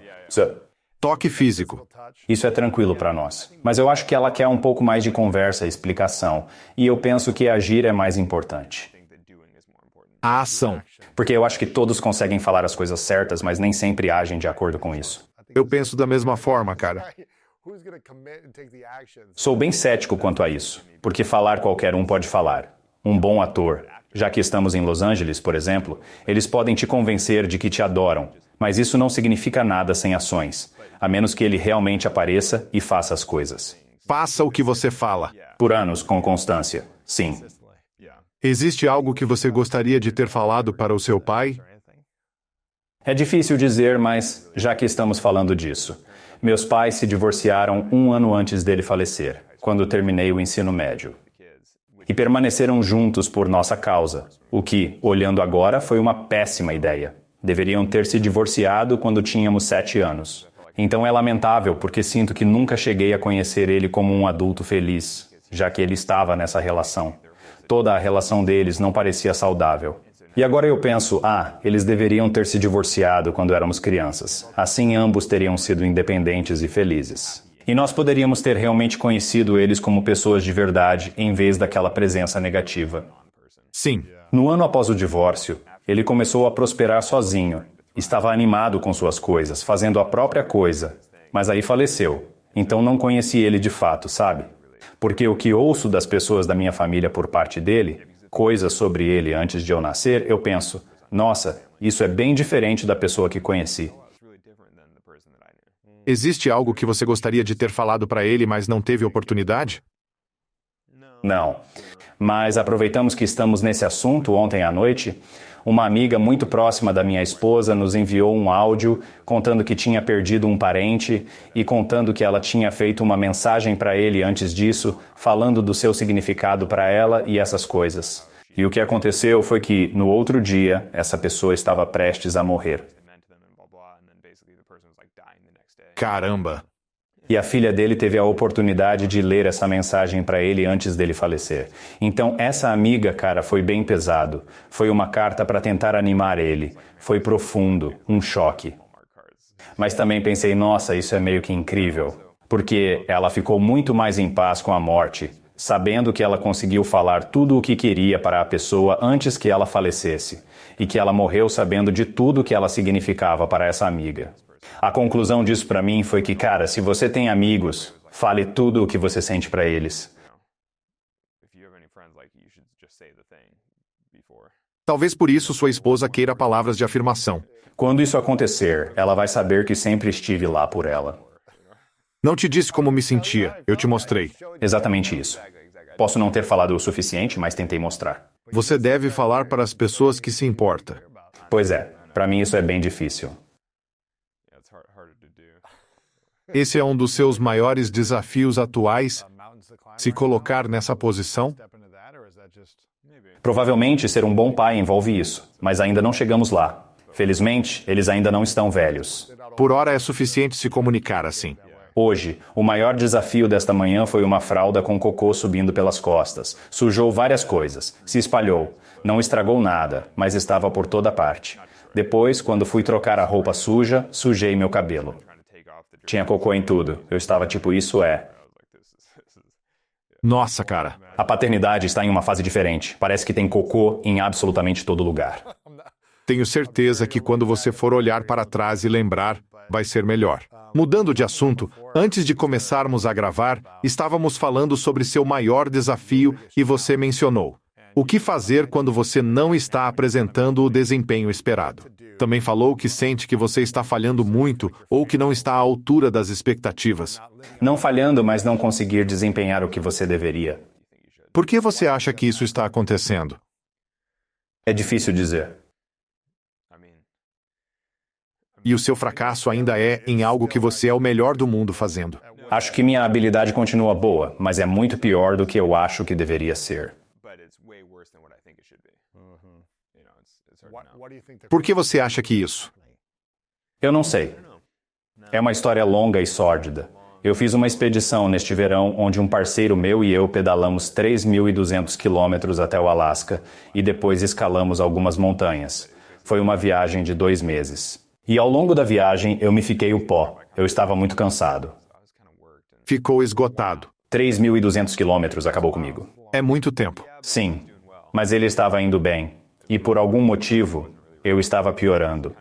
Toque físico. Isso é tranquilo para nós. Mas eu acho que ela quer um pouco mais de conversa e explicação. E eu penso que agir é mais importante. A ação. Porque eu acho que todos conseguem falar as coisas certas, mas nem sempre agem de acordo com isso. Eu penso da mesma forma, cara. Sou bem cético quanto a isso, porque falar qualquer um pode falar. Um bom ator. Já que estamos em Los Angeles, por exemplo, eles podem te convencer de que te adoram, mas isso não significa nada sem ações, a menos que ele realmente apareça e faça as coisas. Faça o que você fala. Por anos, com constância. Sim. Existe algo que você gostaria de ter falado para o seu pai? É difícil dizer, mas já que estamos falando disso. Meus pais se divorciaram 1 ano antes dele falecer, quando terminei o ensino médio. E permaneceram juntos por nossa causa, o que, olhando agora, foi uma péssima ideia. Deveriam ter se divorciado quando tínhamos 7 anos. Então é lamentável porque sinto que nunca cheguei a conhecer ele como um adulto feliz, já que ele estava nessa relação. Toda a relação deles não parecia saudável. E agora eu penso, eles deveriam ter se divorciado quando éramos crianças. Assim ambos teriam sido independentes e felizes. E nós poderíamos ter realmente conhecido eles como pessoas de verdade, em vez daquela presença negativa. Sim. No ano após o divórcio, ele começou a prosperar sozinho. Estava animado com suas coisas, fazendo a própria coisa. Mas aí faleceu. Então não conheci ele de fato, sabe? Porque o que ouço das pessoas da minha família por parte dele, coisas sobre ele antes de eu nascer, eu penso, nossa, isso é bem diferente da pessoa que conheci. Existe algo que você gostaria de ter falado para ele, mas não teve oportunidade? Não. Mas aproveitamos que estamos nesse assunto ontem à noite. Uma amiga muito próxima da minha esposa nos enviou um áudio contando que tinha perdido um parente e contando que ela tinha feito uma mensagem para ele antes disso, falando do seu significado para ela e essas coisas. E o que aconteceu foi que, no outro dia, essa pessoa estava prestes a morrer. Caramba! E a filha dele teve a oportunidade de ler essa mensagem para ele antes dele falecer. Então, essa amiga, cara, foi bem pesado. Foi uma carta para tentar animar ele. Foi profundo, um choque. Mas também pensei, nossa, isso é meio que incrível. Porque ela ficou muito mais em paz com a morte, sabendo que ela conseguiu falar tudo o que queria para a pessoa antes que ela falecesse. E que ela morreu sabendo de tudo que ela significava para essa amiga. A conclusão disso para mim foi que, cara, se você tem amigos, fale tudo o que você sente para eles. Talvez por isso sua esposa queira palavras de afirmação. Quando isso acontecer, ela vai saber que sempre estive lá por ela. Não te disse como me sentia, eu te mostrei. Exatamente isso. Posso não ter falado o suficiente, mas tentei mostrar. Você deve falar para as pessoas que se importa. Pois é, para mim isso é bem difícil. Esse é um dos seus maiores desafios atuais, se colocar nessa posição? Provavelmente ser um bom pai envolve isso, mas ainda não chegamos lá. Felizmente, eles ainda não estão velhos. Por hora é suficiente se comunicar assim. Hoje, o maior desafio desta manhã foi uma fralda com cocô subindo pelas costas. Sujou várias coisas, se espalhou. Não estragou nada, mas estava por toda parte. Depois, quando fui trocar a roupa suja, sujei meu cabelo. Tinha cocô em tudo. Eu estava tipo, isso é. Nossa, cara. A paternidade está em uma fase diferente. Parece que tem cocô em absolutamente todo lugar. Tenho certeza que quando você for olhar para trás e lembrar, vai ser melhor. Mudando de assunto, antes de começarmos a gravar, estávamos falando sobre seu maior desafio e você mencionou. O que fazer quando você não está apresentando o desempenho esperado? Também falou que sente que você está falhando muito ou que não está à altura das expectativas. Não falhando, mas não conseguir desempenhar o que você deveria. Por que você acha que isso está acontecendo? É difícil dizer. E o seu fracasso ainda é em algo que você é o melhor do mundo fazendo. Acho que minha habilidade continua boa, mas é muito pior do que eu acho que deveria ser. Por que você acha que isso? Eu não sei. É uma história longa e sórdida. Eu fiz uma expedição neste verão onde um parceiro meu e eu pedalamos 3.200 quilômetros até o Alasca e depois escalamos algumas montanhas. Foi uma viagem de 2 meses. E ao longo da viagem eu me fiquei o pó. Eu estava muito cansado. Ficou esgotado. 3.200 quilômetros acabou comigo. É muito tempo. Sim, mas ele estava indo bem. E por algum motivo, eu estava piorando.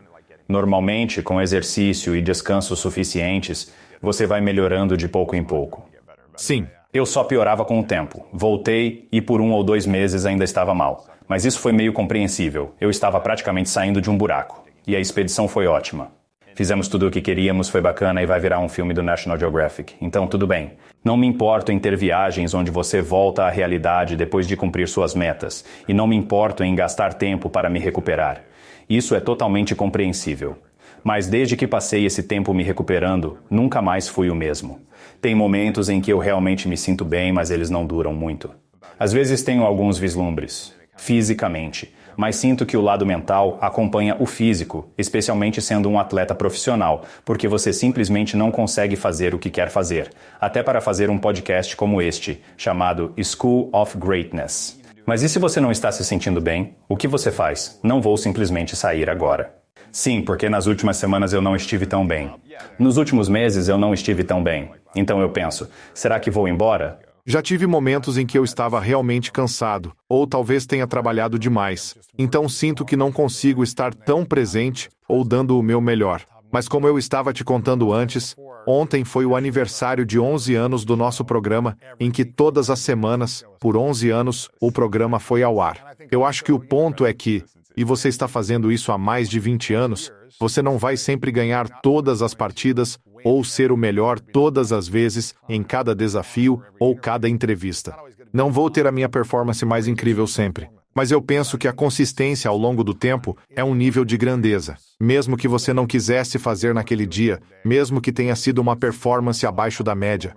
Normalmente, com exercício e descanso suficientes, você vai melhorando de pouco em pouco. Sim. Eu só piorava com o tempo. Voltei e por 1 ou 2 meses ainda estava mal. Mas isso foi meio compreensível. Eu estava praticamente saindo de um buraco. E a expedição foi ótima. Fizemos tudo o que queríamos, foi bacana e vai virar um filme do National Geographic. Então, tudo bem. Não me importo em ter viagens onde você volta à realidade depois de cumprir suas metas. E não me importo em gastar tempo para me recuperar. Isso é totalmente compreensível. Mas desde que passei esse tempo me recuperando, nunca mais fui o mesmo. Tem momentos em que eu realmente me sinto bem, mas eles não duram muito. Às vezes tenho alguns vislumbres, fisicamente, mas sinto que o lado mental acompanha o físico, especialmente sendo um atleta profissional, porque você simplesmente não consegue fazer o que quer fazer, até para fazer um podcast como este, chamado School of Greatness. Mas e se você não está se sentindo bem? O que você faz? Não vou simplesmente sair agora. Sim, porque nas últimas semanas eu não estive tão bem. Nos últimos meses eu não estive tão bem. Então eu penso, será que vou embora? Já tive momentos em que eu estava realmente cansado, ou talvez tenha trabalhado demais. Então sinto que não consigo estar tão presente ou dando o meu melhor. Mas como eu estava te contando antes, ontem foi o aniversário de 11 anos do nosso programa, em que todas as semanas, por 11 anos, o programa foi ao ar. Eu acho que o ponto é que, e você está fazendo isso há mais de 20 anos, você não vai sempre ganhar todas as partidas ou ser o melhor todas as vezes em cada desafio ou cada entrevista. Não vou ter a minha performance mais incrível sempre, mas eu penso que a consistência ao longo do tempo é um nível de grandeza. Mesmo que você não quisesse fazer naquele dia, mesmo que tenha sido uma performance abaixo da média.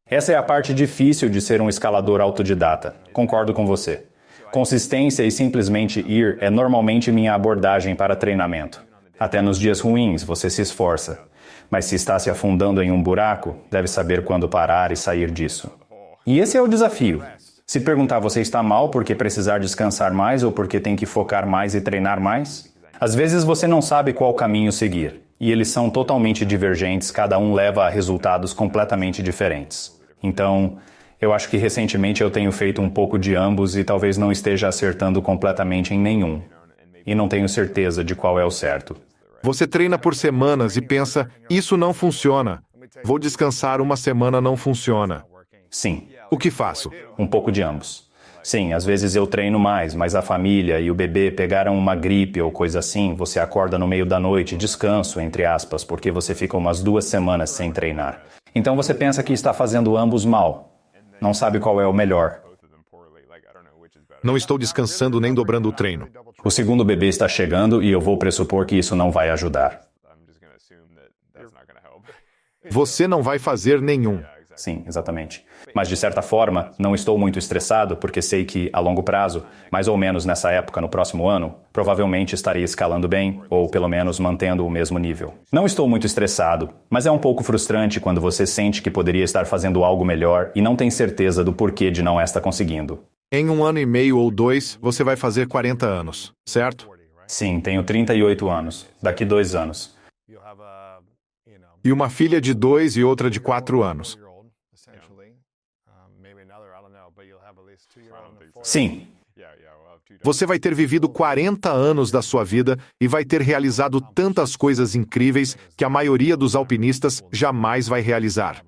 Essa é a parte difícil de ser um escalador autodidata. Concordo com você. Consistência e simplesmente ir é normalmente minha abordagem para treinamento. Até nos dias ruins você se esforça. Mas se está se afundando em um buraco, deve saber quando parar e sair disso. E esse é o desafio. Se perguntar você está mal porque precisar descansar mais ou porque tem que focar mais e treinar mais? Às vezes você não sabe qual caminho seguir. E eles são totalmente divergentes, cada um leva a resultados completamente diferentes. Então, eu acho que recentemente eu tenho feito um pouco de ambos e talvez não esteja acertando completamente em nenhum. E não tenho certeza de qual é o certo. Você treina por semanas e pensa, isso não funciona. Vou descansar uma semana, não funciona. Sim. O que faço? Um pouco de ambos. Sim, às vezes eu treino mais, mas a família e o bebê pegaram uma gripe ou coisa assim, você acorda no meio da noite, descanso, entre aspas, porque você fica umas 2 semanas sem treinar. Então você pensa que está fazendo ambos mal. Não sabe qual é o melhor. Não estou descansando nem dobrando o treino. O segundo bebê está chegando e eu vou pressupor que isso não vai ajudar. Você não vai fazer nenhum. Sim, exatamente. Mas de certa forma, não estou muito estressado porque sei que, a longo prazo, mais ou menos nessa época no próximo ano, provavelmente estarei escalando bem, ou pelo menos mantendo o mesmo nível. Não estou muito estressado, mas é um pouco frustrante quando você sente que poderia estar fazendo algo melhor e não tem certeza do porquê de não estar conseguindo. Em 1 ano e meio ou 2, você vai fazer 40 anos, certo? Sim, tenho 38 anos. Daqui 2 anos. E uma filha de 2 e outra de 4 anos. Sim. Você vai ter vivido 40 anos da sua vida e vai ter realizado tantas coisas incríveis que a maioria dos alpinistas jamais vai realizar.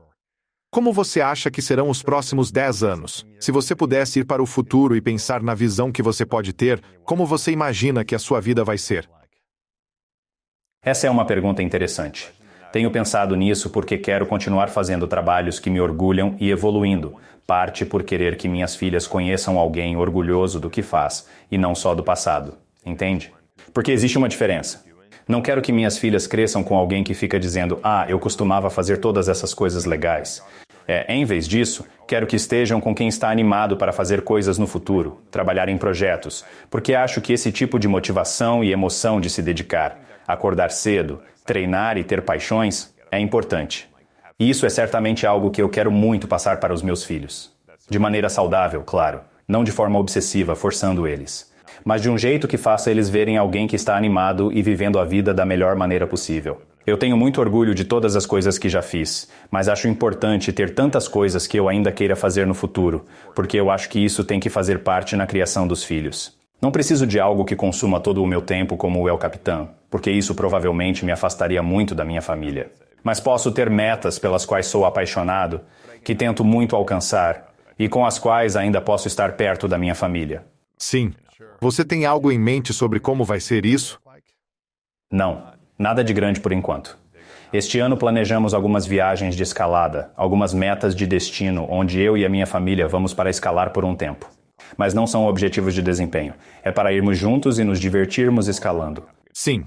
Como você acha que serão os próximos 10 anos? Se você pudesse ir para o futuro e pensar na visão que você pode ter, como você imagina que a sua vida vai ser? Essa é uma pergunta interessante. Tenho pensado nisso porque quero continuar fazendo trabalhos que me orgulham e evoluindo, parte por querer que minhas filhas conheçam alguém orgulhoso do que faz, e não só do passado. Entende? Porque existe uma diferença. Não quero que minhas filhas cresçam com alguém que fica dizendo eu costumava fazer todas essas coisas legais. Em vez disso, quero que estejam com quem está animado para fazer coisas no futuro, trabalhar em projetos, porque acho que esse tipo de motivação e emoção de se dedicar, acordar cedo, treinar e ter paixões é importante. E isso é certamente algo que eu quero muito passar para os meus filhos. De maneira saudável, claro, não de forma obsessiva, forçando eles. Mas de um jeito que faça eles verem alguém que está animado e vivendo a vida da melhor maneira possível. Eu tenho muito orgulho de todas as coisas que já fiz, mas acho importante ter tantas coisas que eu ainda queira fazer no futuro, porque eu acho que isso tem que fazer parte na criação dos filhos. Não preciso de algo que consuma todo o meu tempo como o El Capitán, porque isso provavelmente me afastaria muito da minha família. Mas posso ter metas pelas quais sou apaixonado, que tento muito alcançar, e com as quais ainda posso estar perto da minha família. Sim. Você tem algo em mente sobre como vai ser isso? Não, nada de grande por enquanto. Este ano planejamos algumas viagens de escalada, algumas metas de destino onde eu e a minha família vamos para escalar por um tempo. Mas não são objetivos de desempenho. É para irmos juntos e nos divertirmos escalando. Sim.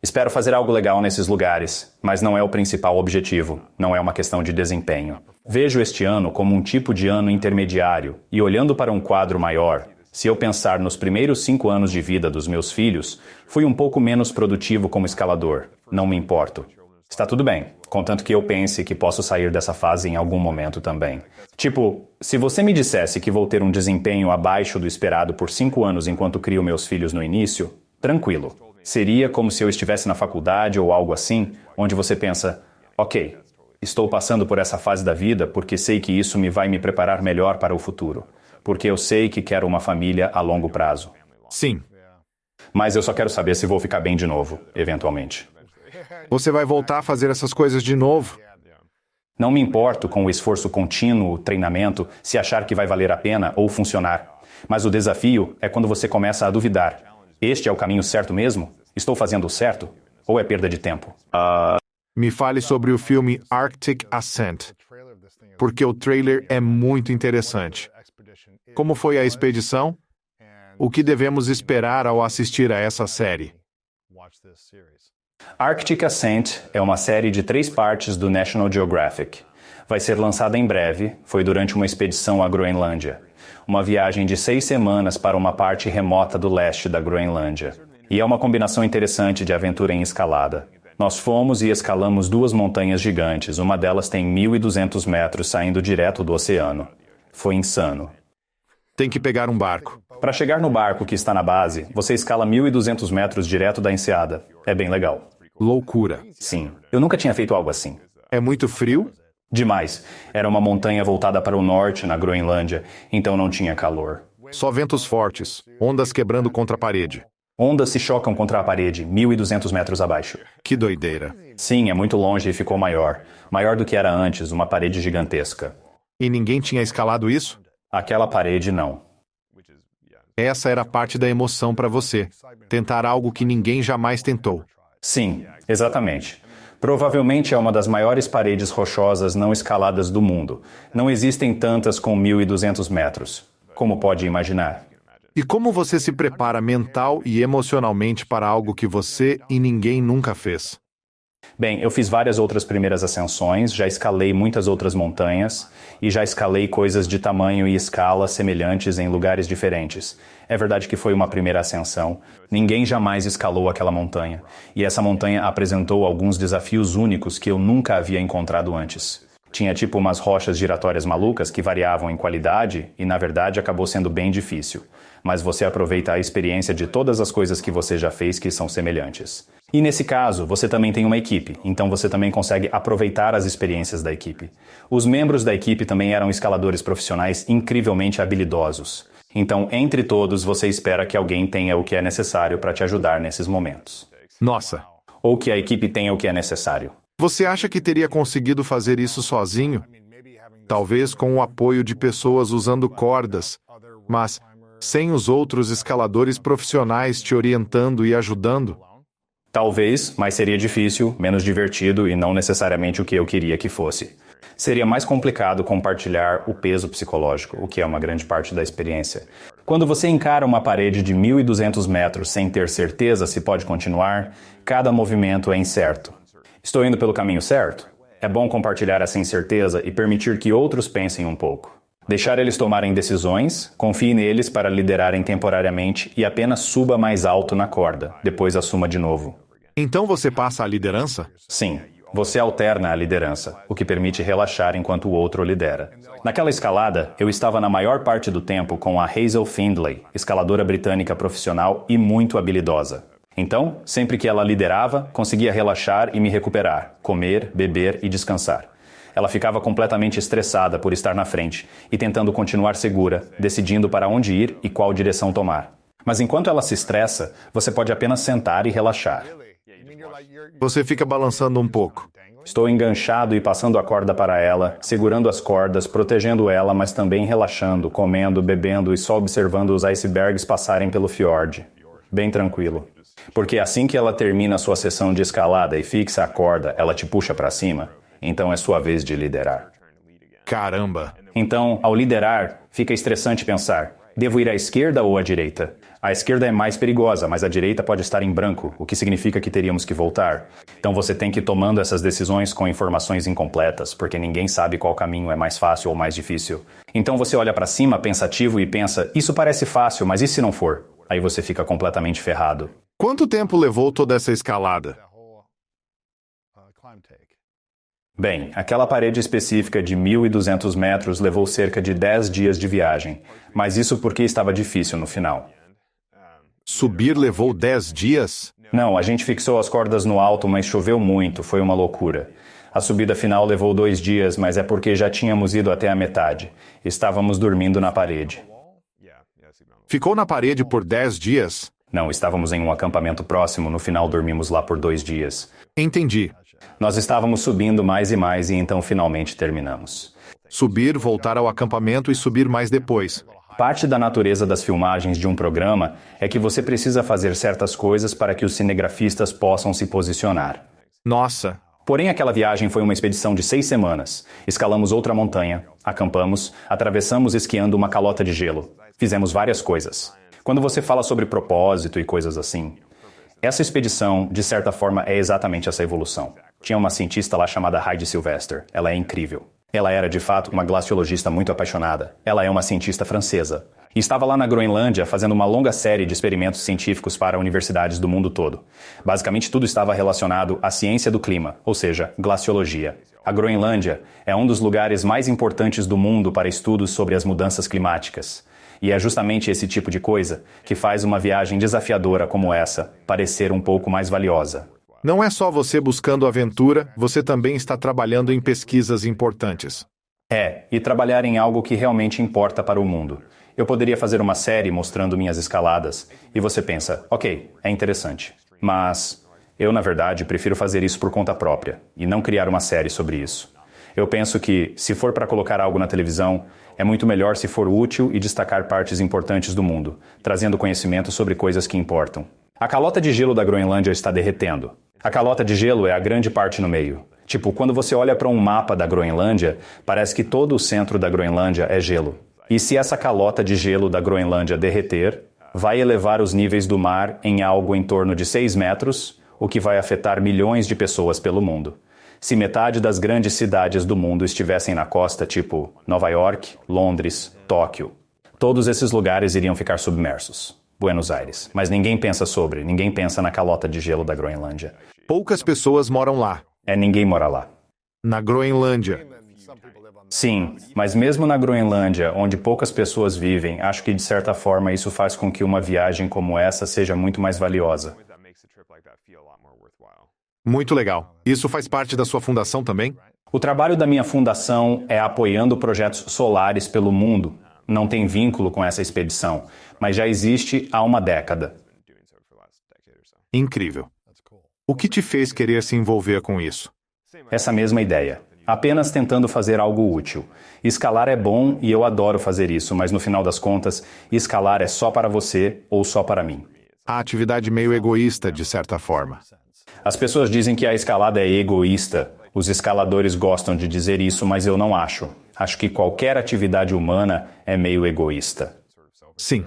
Espero fazer algo legal nesses lugares, mas não é o principal objetivo, não é uma questão de desempenho. Vejo este ano como um tipo de ano intermediário, e olhando para um quadro maior, se eu pensar nos primeiros 5 anos de vida dos meus filhos, fui um pouco menos produtivo como escalador. Não me importo. Está tudo bem, contanto que eu pense que posso sair dessa fase em algum momento também. Tipo, se você me dissesse que vou ter um desempenho abaixo do esperado por 5 anos enquanto crio meus filhos no início, tranquilo. Seria como se eu estivesse na faculdade ou algo assim, onde você pensa, ok, estou passando por essa fase da vida porque sei que isso vai me preparar melhor para o futuro. Porque eu sei que quero uma família a longo prazo. Sim. Mas eu só quero saber se vou ficar bem de novo, eventualmente. Você vai voltar a fazer essas coisas de novo? Não me importo com o esforço contínuo, o treinamento, se achar que vai valer a pena ou funcionar. Mas o desafio é quando você começa a duvidar. Este é o caminho certo mesmo? Estou fazendo o certo? Ou é perda de tempo? Me fale sobre o filme Arctic Ascent, porque o trailer é muito interessante. Como foi a expedição? O que devemos esperar ao assistir a essa série? Arctic Ascent é uma série de 3 partes do National Geographic. Vai ser lançada em breve, foi durante uma expedição à Groenlândia. Uma viagem de 6 semanas para uma parte remota do leste da Groenlândia. E é uma combinação interessante de aventura em escalada. Nós fomos e escalamos 2 montanhas gigantes, uma delas tem 1.200 metros saindo direto do oceano. Foi insano. Tem que pegar um barco. Para chegar no barco que está na base, você escala 1.200 metros direto da enseada. É bem legal. Loucura. Sim. Eu nunca tinha feito algo assim. É muito frio? Demais. Era uma montanha voltada para o norte, na Groenlândia, então não tinha calor. Só ventos fortes, ondas quebrando contra a parede. Ondas se chocam contra a parede, 1.200 metros abaixo. Que doideira. Sim, é muito longe e ficou maior. Maior do que era antes, uma parede gigantesca. E ninguém tinha escalado isso? Aquela parede, não. Essa era parte da emoção para você. Tentar algo que ninguém jamais tentou. Sim, exatamente. Provavelmente é uma das maiores paredes rochosas não escaladas do mundo. Não existem tantas com 1.200 metros. Como pode imaginar? E como você se prepara mental e emocionalmente para algo que você e ninguém nunca fez? Bem, eu fiz várias outras primeiras ascensões, já escalei muitas outras montanhas e já escalei coisas de tamanho e escala semelhantes em lugares diferentes. É verdade que foi uma primeira ascensão. Ninguém jamais escalou aquela montanha. E essa montanha apresentou alguns desafios únicos que eu nunca havia encontrado antes. Tinha tipo umas rochas giratórias malucas que variavam em qualidade e, na verdade, acabou sendo bem difícil. Mas você aproveita a experiência de todas as coisas que você já fez que são semelhantes. E nesse caso, você também tem uma equipe, então você também consegue aproveitar as experiências da equipe. Os membros da equipe também eram escaladores profissionais incrivelmente habilidosos. Então, entre todos, você espera que alguém tenha o que é necessário para te ajudar nesses momentos. Nossa. Ou que a equipe tenha o que é necessário. Você acha que teria conseguido fazer isso sozinho? Talvez com o apoio de pessoas usando cordas, mas sem os outros escaladores profissionais te orientando e ajudando? Talvez, mas seria difícil, menos divertido e não necessariamente o que eu queria que fosse. Seria mais complicado compartilhar o peso psicológico, o que é uma grande parte da experiência. Quando você encara uma parede de 1.200 metros sem ter certeza se pode continuar, cada movimento é incerto. Estou indo pelo caminho certo? É bom compartilhar essa incerteza e permitir que outros pensem um pouco. Deixar eles tomarem decisões, confie neles para liderarem temporariamente e apenas suba mais alto na corda, depois assuma de novo. Então você passa a liderança? Sim, você alterna a liderança, o que permite relaxar enquanto o outro lidera. Naquela escalada, eu estava na maior parte do tempo com a Hazel Findlay, escaladora britânica profissional e muito habilidosa. Então, sempre que ela liderava, conseguia relaxar e me recuperar, comer, beber e descansar. Ela ficava completamente estressada por estar na frente e tentando continuar segura, decidindo para onde ir e qual direção tomar. Mas enquanto ela se estressa, você pode apenas sentar e relaxar. Você fica balançando um pouco. Estou enganchado e passando a corda para ela, segurando as cordas, protegendo ela, mas também relaxando, comendo, bebendo e só observando os icebergs passarem pelo fiord. Bem tranquilo. Porque assim que ela termina a sua sessão de escalada e fixa a corda, ela te puxa para cima. Então é sua vez de liderar. Caramba! Então, ao liderar, fica estressante pensar: Devo ir à esquerda ou à direita? A esquerda é mais perigosa, mas a direita pode estar em branco, o que significa que teríamos que voltar. Então você tem que ir tomando essas decisões com informações incompletas, porque ninguém sabe qual caminho é mais fácil ou mais difícil. Então você olha para cima pensativo e pensa, isso parece fácil, mas e se não for? Aí você fica completamente ferrado. Quanto tempo levou toda essa escalada? Bem, aquela parede específica de 1.200 metros levou cerca de 10 dias de viagem, mas isso porque estava difícil no final. Subir levou 10 dias? Não, a gente fixou as cordas no alto, mas choveu muito, foi uma loucura. A subida final levou 2 dias, mas é porque já tínhamos ido até a metade. Estávamos dormindo na parede. Ficou na parede por 10 dias? Não, estávamos em um acampamento próximo, no final dormimos lá por 2 dias. Entendi. Nós estávamos subindo mais e então finalmente terminamos. Subir, voltar ao acampamento e subir mais depois. Parte da natureza das filmagens de um programa é que você precisa fazer certas coisas para que os cinegrafistas possam se posicionar. Nossa, Porém, aquela viagem foi uma expedição de 6 semanas. Escalamos outra montanha, acampamos, atravessamos esquiando uma calota de gelo. Fizemos várias coisas. Quando você fala sobre propósito e coisas assim, essa expedição, de certa forma, é exatamente essa evolução. Tinha uma cientista lá chamada Heidi Sylvester. Ela é incrível. Ela era, de fato, uma glaciologista muito apaixonada. Ela é uma cientista francesa. E estava lá na Groenlândia fazendo uma longa série de experimentos científicos para universidades do mundo todo. Basicamente, tudo estava relacionado à ciência do clima, ou seja, glaciologia. A Groenlândia é um dos lugares mais importantes do mundo para estudos sobre as mudanças climáticas. E é justamente esse tipo de coisa que faz uma viagem desafiadora como essa parecer um pouco mais valiosa. não é só você buscando aventura, você também está trabalhando em pesquisas importantes. E trabalhar em algo que realmente importa para o mundo. Eu poderia fazer uma série mostrando minhas escaladas, e você pensa, ok, é interessante. Mas eu, na verdade, prefiro fazer isso por conta própria, e não criar uma série sobre isso. Eu penso que, se for para colocar algo na televisão, é muito melhor se for útil e destacar partes importantes do mundo, trazendo conhecimento sobre coisas que importam. A calota de gelo da Groenlândia está derretendo. A calota de gelo é a grande parte no meio. Tipo, quando você olha para um mapa da Groenlândia, parece que todo o centro da Groenlândia é gelo. E se essa calota de gelo da Groenlândia derreter, vai elevar os níveis do mar em algo em torno de 6 metros, o que vai afetar milhões de pessoas pelo mundo. Se metade das grandes cidades do mundo estivessem na costa, tipo Nova York, Londres, Tóquio, todos esses lugares iriam ficar submersos. Buenos Aires. Mas ninguém pensa na calota de gelo da Groenlândia. Poucas pessoas moram lá, Ninguém mora lá. na Groenlândia. Sim, mas mesmo na Groenlândia, onde poucas pessoas vivem, acho que de certa forma isso faz com que uma viagem como essa seja muito mais valiosa. Muito legal. Isso faz parte da sua fundação também? O trabalho da minha fundação é apoiando projetos solares pelo mundo. Não tem vínculo com essa expedição, mas já existe há uma década. Incrível. O que te fez querer se envolver com isso? Essa mesma ideia. Apenas tentando fazer algo útil. Escalar é bom e eu adoro fazer isso, mas no final das contas, escalar é só para você ou só para mim. A atividade meio egoísta, de certa forma. As pessoas dizem que a escalada é egoísta. Os escaladores gostam de dizer isso, mas eu não acho. Acho que qualquer atividade humana é meio egoísta. Sim.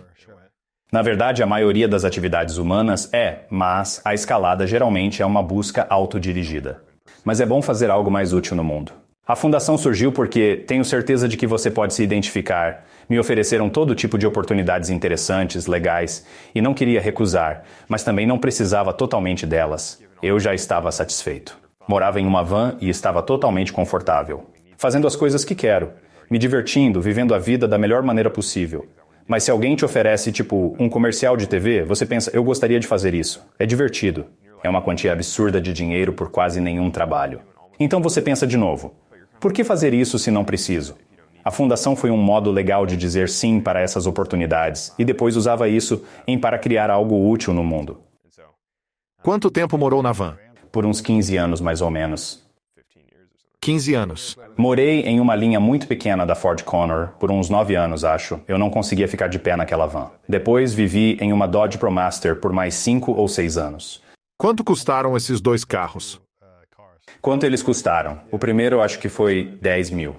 Na verdade, a maioria das atividades humanas mas a escalada geralmente é uma busca autodirigida. Mas é bom fazer algo mais útil no mundo. A fundação surgiu porque tenho certeza de que você pode se identificar. Me ofereceram todo tipo de oportunidades interessantes, legais, e não queria recusar, mas também não precisava totalmente delas. Eu já estava satisfeito. Morava em uma van e estava totalmente confortável. Fazendo as coisas que quero, me divertindo, vivendo a vida da melhor maneira possível. Mas se alguém te oferece, tipo, um comercial de TV, você pensa, eu gostaria de fazer isso. É divertido. É uma quantia absurda de dinheiro por quase nenhum trabalho. Então você pensa de novo, por que fazer isso se não preciso? A fundação foi um modo legal de dizer sim para essas oportunidades e depois usava isso para criar algo útil no mundo. Quanto tempo morou na van? Por uns 15 anos, mais ou menos. 15 anos. Morei em uma linha muito pequena da Ford Connor, por uns 9 anos, acho. Eu não conseguia ficar de pé naquela van. Depois vivi em uma Dodge ProMaster por mais 5 ou 6 anos. Quanto custaram esses 2 carros? Quanto eles custaram? O primeiro eu acho que foi 10 mil.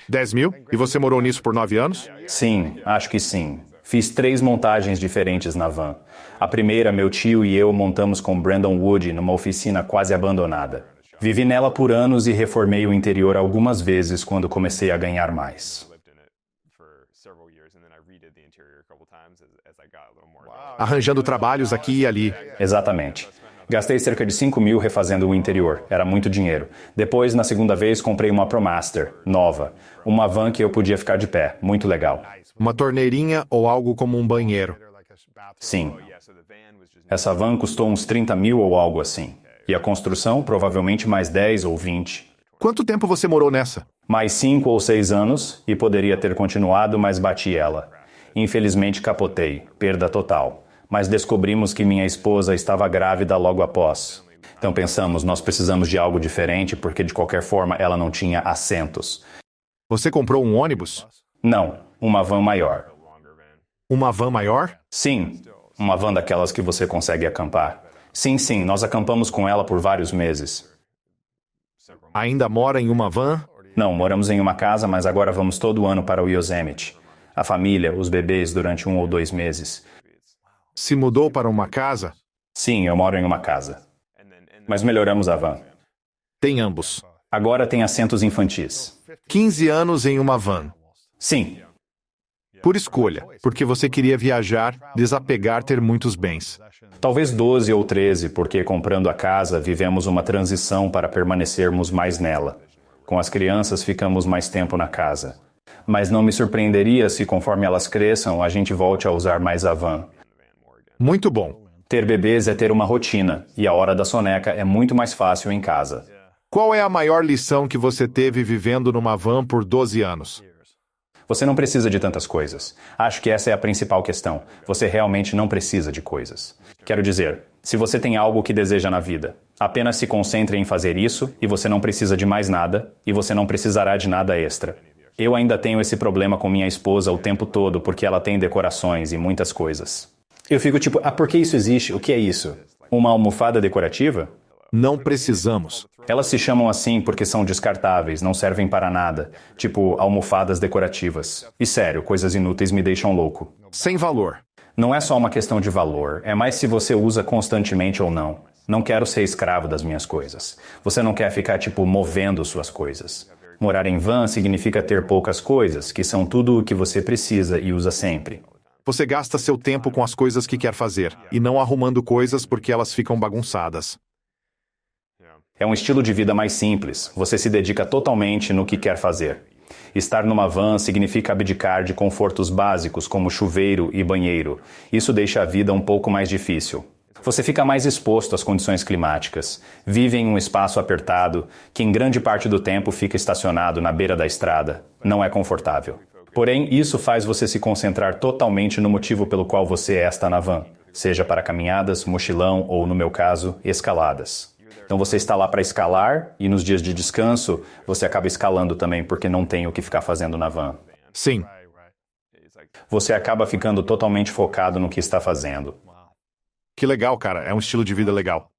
10 mil? E você morou nisso por 9 anos? Sim, acho que sim. Fiz 3 montagens diferentes na van. A primeira, meu tio e eu montamos com Brandon Wood numa oficina quase abandonada. Vivi nela por anos e reformei o interior algumas vezes quando comecei a ganhar mais. Arranjando trabalhos aqui e ali. Exatamente. Gastei cerca de 5 mil refazendo o interior. Era muito dinheiro. Depois, na segunda vez, comprei uma ProMaster, nova. Uma van que eu podia ficar de pé. Muito legal. Uma torneirinha ou algo como um banheiro. Sim. Essa van custou uns 30 mil ou algo assim. E a construção, provavelmente mais 10 ou 20. Quanto tempo você morou nessa? Mais 5 ou 6 anos e poderia ter continuado, mas bati ela. Infelizmente capotei. Perda total. Mas descobrimos que minha esposa estava grávida logo após. Então pensamos, nós precisamos de algo diferente porque de qualquer forma ela não tinha assentos. Você comprou um ônibus? Não, uma van maior. Uma van maior? Sim, uma van daquelas que você consegue acampar. Sim, nós acampamos com ela por vários meses. Ainda mora em uma van? Não, moramos em uma casa, mas agora vamos todo ano para o Yosemite. A família, os bebês durante 1 ou 2 meses. Se mudou para uma casa? Sim, eu moro em uma casa. Mas melhoramos a van. Tem ambos. Agora tem assentos infantis. 15 anos em uma van. Sim, Por escolha, porque você queria viajar, desapegar, ter muitos bens. talvez 12 ou 13, porque comprando a casa, vivemos uma transição para permanecermos mais nela. Com as crianças, ficamos mais tempo na casa. Mas não me surpreenderia se, conforme elas cresçam, a gente volte a usar mais a van. Muito bom. Ter bebês é ter uma rotina, e a hora da soneca é muito mais fácil em casa. Qual é a maior lição que você teve vivendo numa van por 12 anos? Você não precisa de tantas coisas. Acho que essa é a principal questão. Você realmente não precisa de coisas. Quero dizer, se você tem algo que deseja na vida, apenas se concentre em fazer isso e você não precisa de mais nada e você não precisará de nada extra. Eu ainda tenho esse problema com minha esposa o tempo todo porque ela tem decorações e muitas coisas. Eu fico tipo, por que isso existe? O que é isso? Uma almofada decorativa? Não precisamos. Elas se chamam assim porque são descartáveis, não servem para nada. Tipo, almofadas decorativas. E sério, coisas inúteis me deixam louco. Sem valor. Não é só uma questão de valor, é mais se você usa constantemente ou não. Não quero ser escravo das minhas coisas. Você não quer ficar, tipo, movendo suas coisas. Morar em van significa ter poucas coisas, que são tudo o que você precisa e usa sempre. Você gasta seu tempo com as coisas que quer fazer, e não arrumando coisas porque elas ficam bagunçadas. É um estilo de vida mais simples. Você se dedica totalmente no que quer fazer. Estar numa van significa abdicar de confortos básicos como chuveiro e banheiro. Isso deixa a vida um pouco mais difícil. Você fica mais exposto às condições climáticas. Vive em um espaço apertado, que em grande parte do tempo fica estacionado na beira da estrada. Não é confortável. Porém, isso faz você se concentrar totalmente no motivo pelo qual você está na van. Seja para caminhadas, mochilão ou, no meu caso, escaladas. Então você está lá para escalar e nos dias de descanso você acaba escalando também porque não tem o que ficar fazendo na van. Sim. Você acaba ficando totalmente focado no que está fazendo. Que legal, cara. É um estilo de vida legal.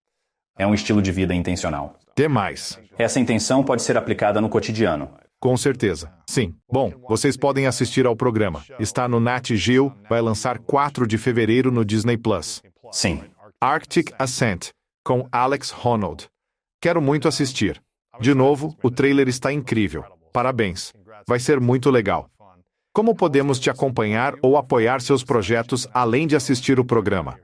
É um estilo de vida intencional. Demais. Essa intenção pode ser aplicada no cotidiano. Com certeza. Sim. Bom, vocês podem assistir ao programa. Está no Nat Geo, vai lançar 4 de fevereiro no Disney Plus. Sim. Arctic Ascent, com Alex Honnold. Quero muito assistir. De novo, o trailer está incrível. Parabéns. Vai ser muito legal. Como podemos te acompanhar ou apoiar seus projetos além de assistir o programa?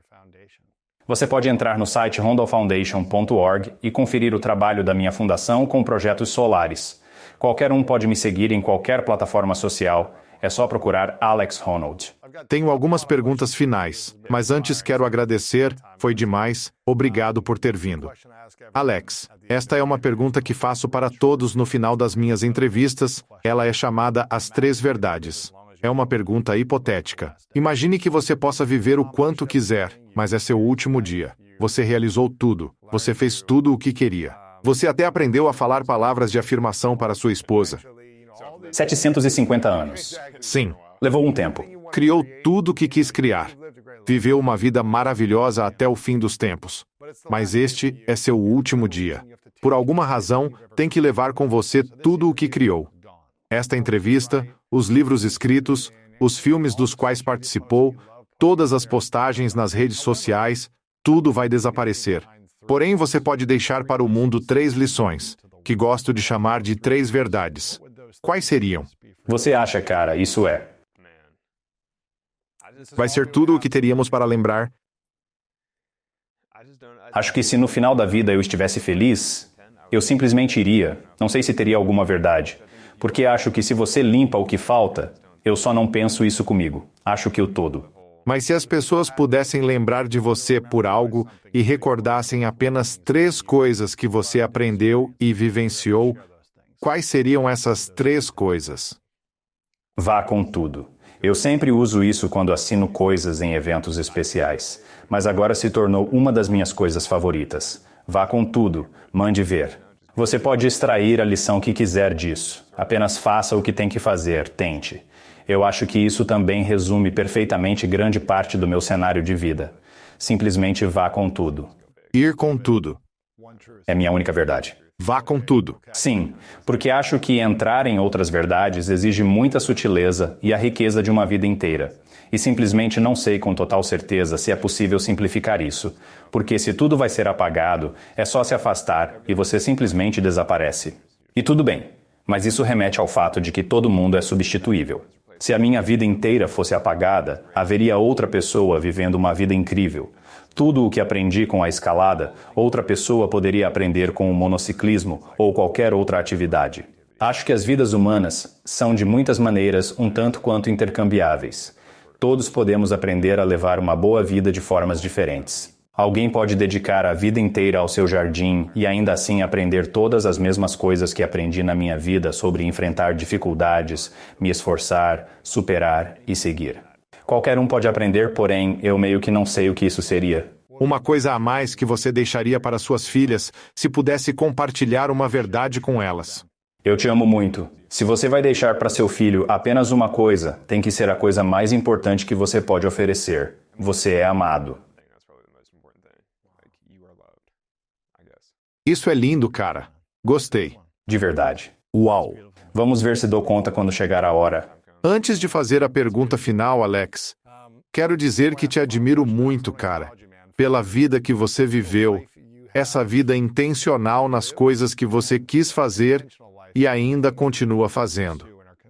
Você pode entrar no site rondalfoundation.org e conferir o trabalho da minha fundação com projetos solares. Qualquer um pode me seguir em qualquer plataforma social. É só procurar Alex Honnold. Tenho algumas perguntas finais, mas antes quero agradecer. Foi demais. Obrigado por ter vindo. Alex, esta é uma pergunta que faço para todos no final das minhas entrevistas. Ela é chamada As 3 Verdades. É uma pergunta hipotética. Imagine que você possa viver o quanto quiser, mas é seu último dia. Você realizou tudo. Você fez tudo o que queria. Você até aprendeu a falar palavras de afirmação para sua esposa. 750 anos. Sim. Levou um tempo. Criou tudo o que quis criar. Viveu uma vida maravilhosa até o fim dos tempos. Mas este é seu último dia. Por alguma razão, tem que levar com você tudo o que criou. Esta entrevista, os livros escritos, os filmes dos quais participou, todas as postagens nas redes sociais, tudo vai desaparecer. Porém, você pode deixar para o mundo 3 lições, que gosto de chamar de 3 verdades. Quais seriam? Você acha, cara, isso é. Vai ser tudo o que teríamos para lembrar. Acho que se no final da vida eu estivesse feliz, eu simplesmente iria. Não sei se teria alguma verdade. Porque acho que se você limpa o que falta, eu só não penso isso comigo. Acho que o todo. Mas se as pessoas pudessem lembrar de você por algo e recordassem apenas 3 coisas que você aprendeu e vivenciou, quais seriam essas 3 coisas? Vá com tudo. Eu sempre uso isso quando assino coisas em eventos especiais, mas agora se tornou uma das minhas coisas favoritas. Vá com tudo, mande ver. Você pode extrair a lição que quiser disso. Apenas faça o que tem que fazer, tente. Eu acho que isso também resume perfeitamente grande parte do meu cenário de vida. Simplesmente vá com tudo. Ir com tudo. É minha única verdade. Vá com tudo. Sim, porque acho que entrar em outras verdades exige muita sutileza e a riqueza de uma vida inteira. E simplesmente não sei com total certeza se é possível simplificar isso. Porque se tudo vai ser apagado, é só se afastar e você simplesmente desaparece. E tudo bem, mas isso remete ao fato de que todo mundo é substituível. Se a minha vida inteira fosse apagada, haveria outra pessoa vivendo uma vida incrível. Tudo o que aprendi com a escalada, outra pessoa poderia aprender com o monociclismo ou qualquer outra atividade. Acho que as vidas humanas são de muitas maneiras um tanto quanto intercambiáveis. Todos podemos aprender a levar uma boa vida de formas diferentes. Alguém pode dedicar a vida inteira ao seu jardim e ainda assim aprender todas as mesmas coisas que aprendi na minha vida sobre enfrentar dificuldades, me esforçar, superar e seguir. Qualquer um pode aprender, porém, eu meio que não sei o que isso seria. Uma coisa a mais que você deixaria para suas filhas se pudesse compartilhar uma verdade com elas. Eu te amo muito. Se você vai deixar para seu filho apenas uma coisa, tem que ser a coisa mais importante que você pode oferecer. Você é amado. Isso é lindo, cara. Gostei. De verdade. Uau! Vamos ver se dou conta quando chegar a hora. Antes de fazer a pergunta final, Alex, quero dizer que te admiro muito, cara, pela vida que você viveu, essa vida intencional nas coisas que você quis fazer e ainda continua fazendo.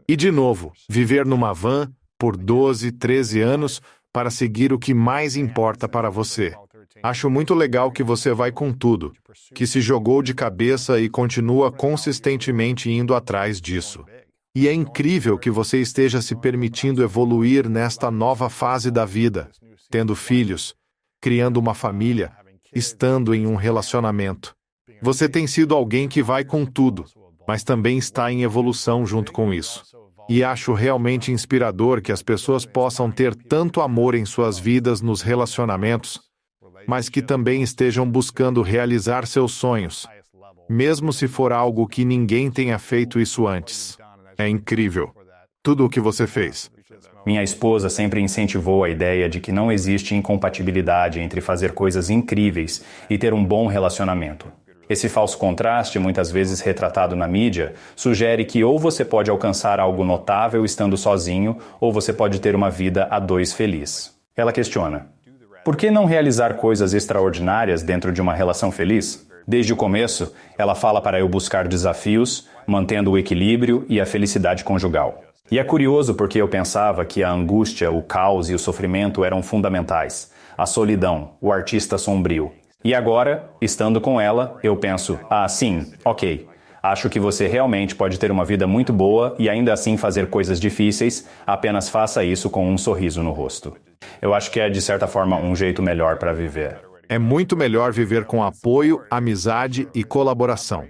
E, de novo, viver numa van por 12, 13 anos para seguir o que mais importa para você. Acho muito legal que você vai com tudo, que se jogou de cabeça e continua consistentemente indo atrás disso. E é incrível que você esteja se permitindo evoluir nesta nova fase da vida, tendo filhos, criando uma família, estando em um relacionamento. Você tem sido alguém que vai com tudo, mas também está em evolução junto com isso. E acho realmente inspirador que as pessoas possam ter tanto amor em suas vidas nos relacionamentos, mas que também estejam buscando realizar seus sonhos, mesmo se for algo que ninguém tenha feito isso antes. É incrível. Tudo o que você fez. Minha esposa sempre incentivou a ideia de que não existe incompatibilidade entre fazer coisas incríveis e ter um bom relacionamento. Esse falso contraste, muitas vezes retratado na mídia, sugere que ou você pode alcançar algo notável estando sozinho, ou você pode ter uma vida a 2 feliz. Ela questiona: por que não realizar coisas extraordinárias dentro de uma relação feliz? Desde o começo, ela fala para eu buscar desafios, mantendo o equilíbrio e a felicidade conjugal. E é curioso porque eu pensava que a angústia, o caos e o sofrimento eram fundamentais. A solidão, o artista sombrio. E agora, estando com ela, eu penso, sim, ok. Acho que você realmente pode ter uma vida muito boa e ainda assim fazer coisas difíceis, apenas faça isso com um sorriso no rosto. Eu acho que é, de certa forma, um jeito melhor para viver. É muito melhor viver com apoio, amizade e colaboração.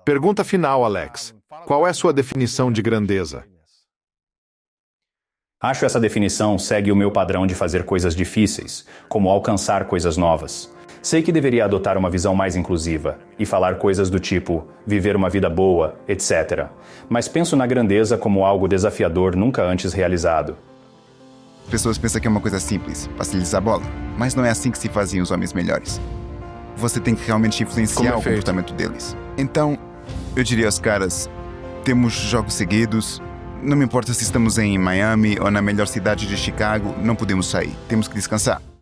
Pergunta final, Alex. Qual é a sua definição de grandeza? Acho essa definição segue o meu padrão de fazer coisas difíceis, como alcançar coisas novas. Sei que deveria adotar uma visão mais inclusiva e falar coisas do tipo viver uma vida boa, etc. Mas penso na grandeza como algo desafiador nunca antes realizado. Pessoas pensam que é uma coisa simples, facilitar a bola, mas não é assim que se faziam os homens melhores. Você tem que realmente influenciar o comportamento deles. Então, eu diria aos caras, Temos jogos seguidos. Não me importa se estamos em Miami ou na melhor cidade de Chicago, não podemos sair. Temos que descansar.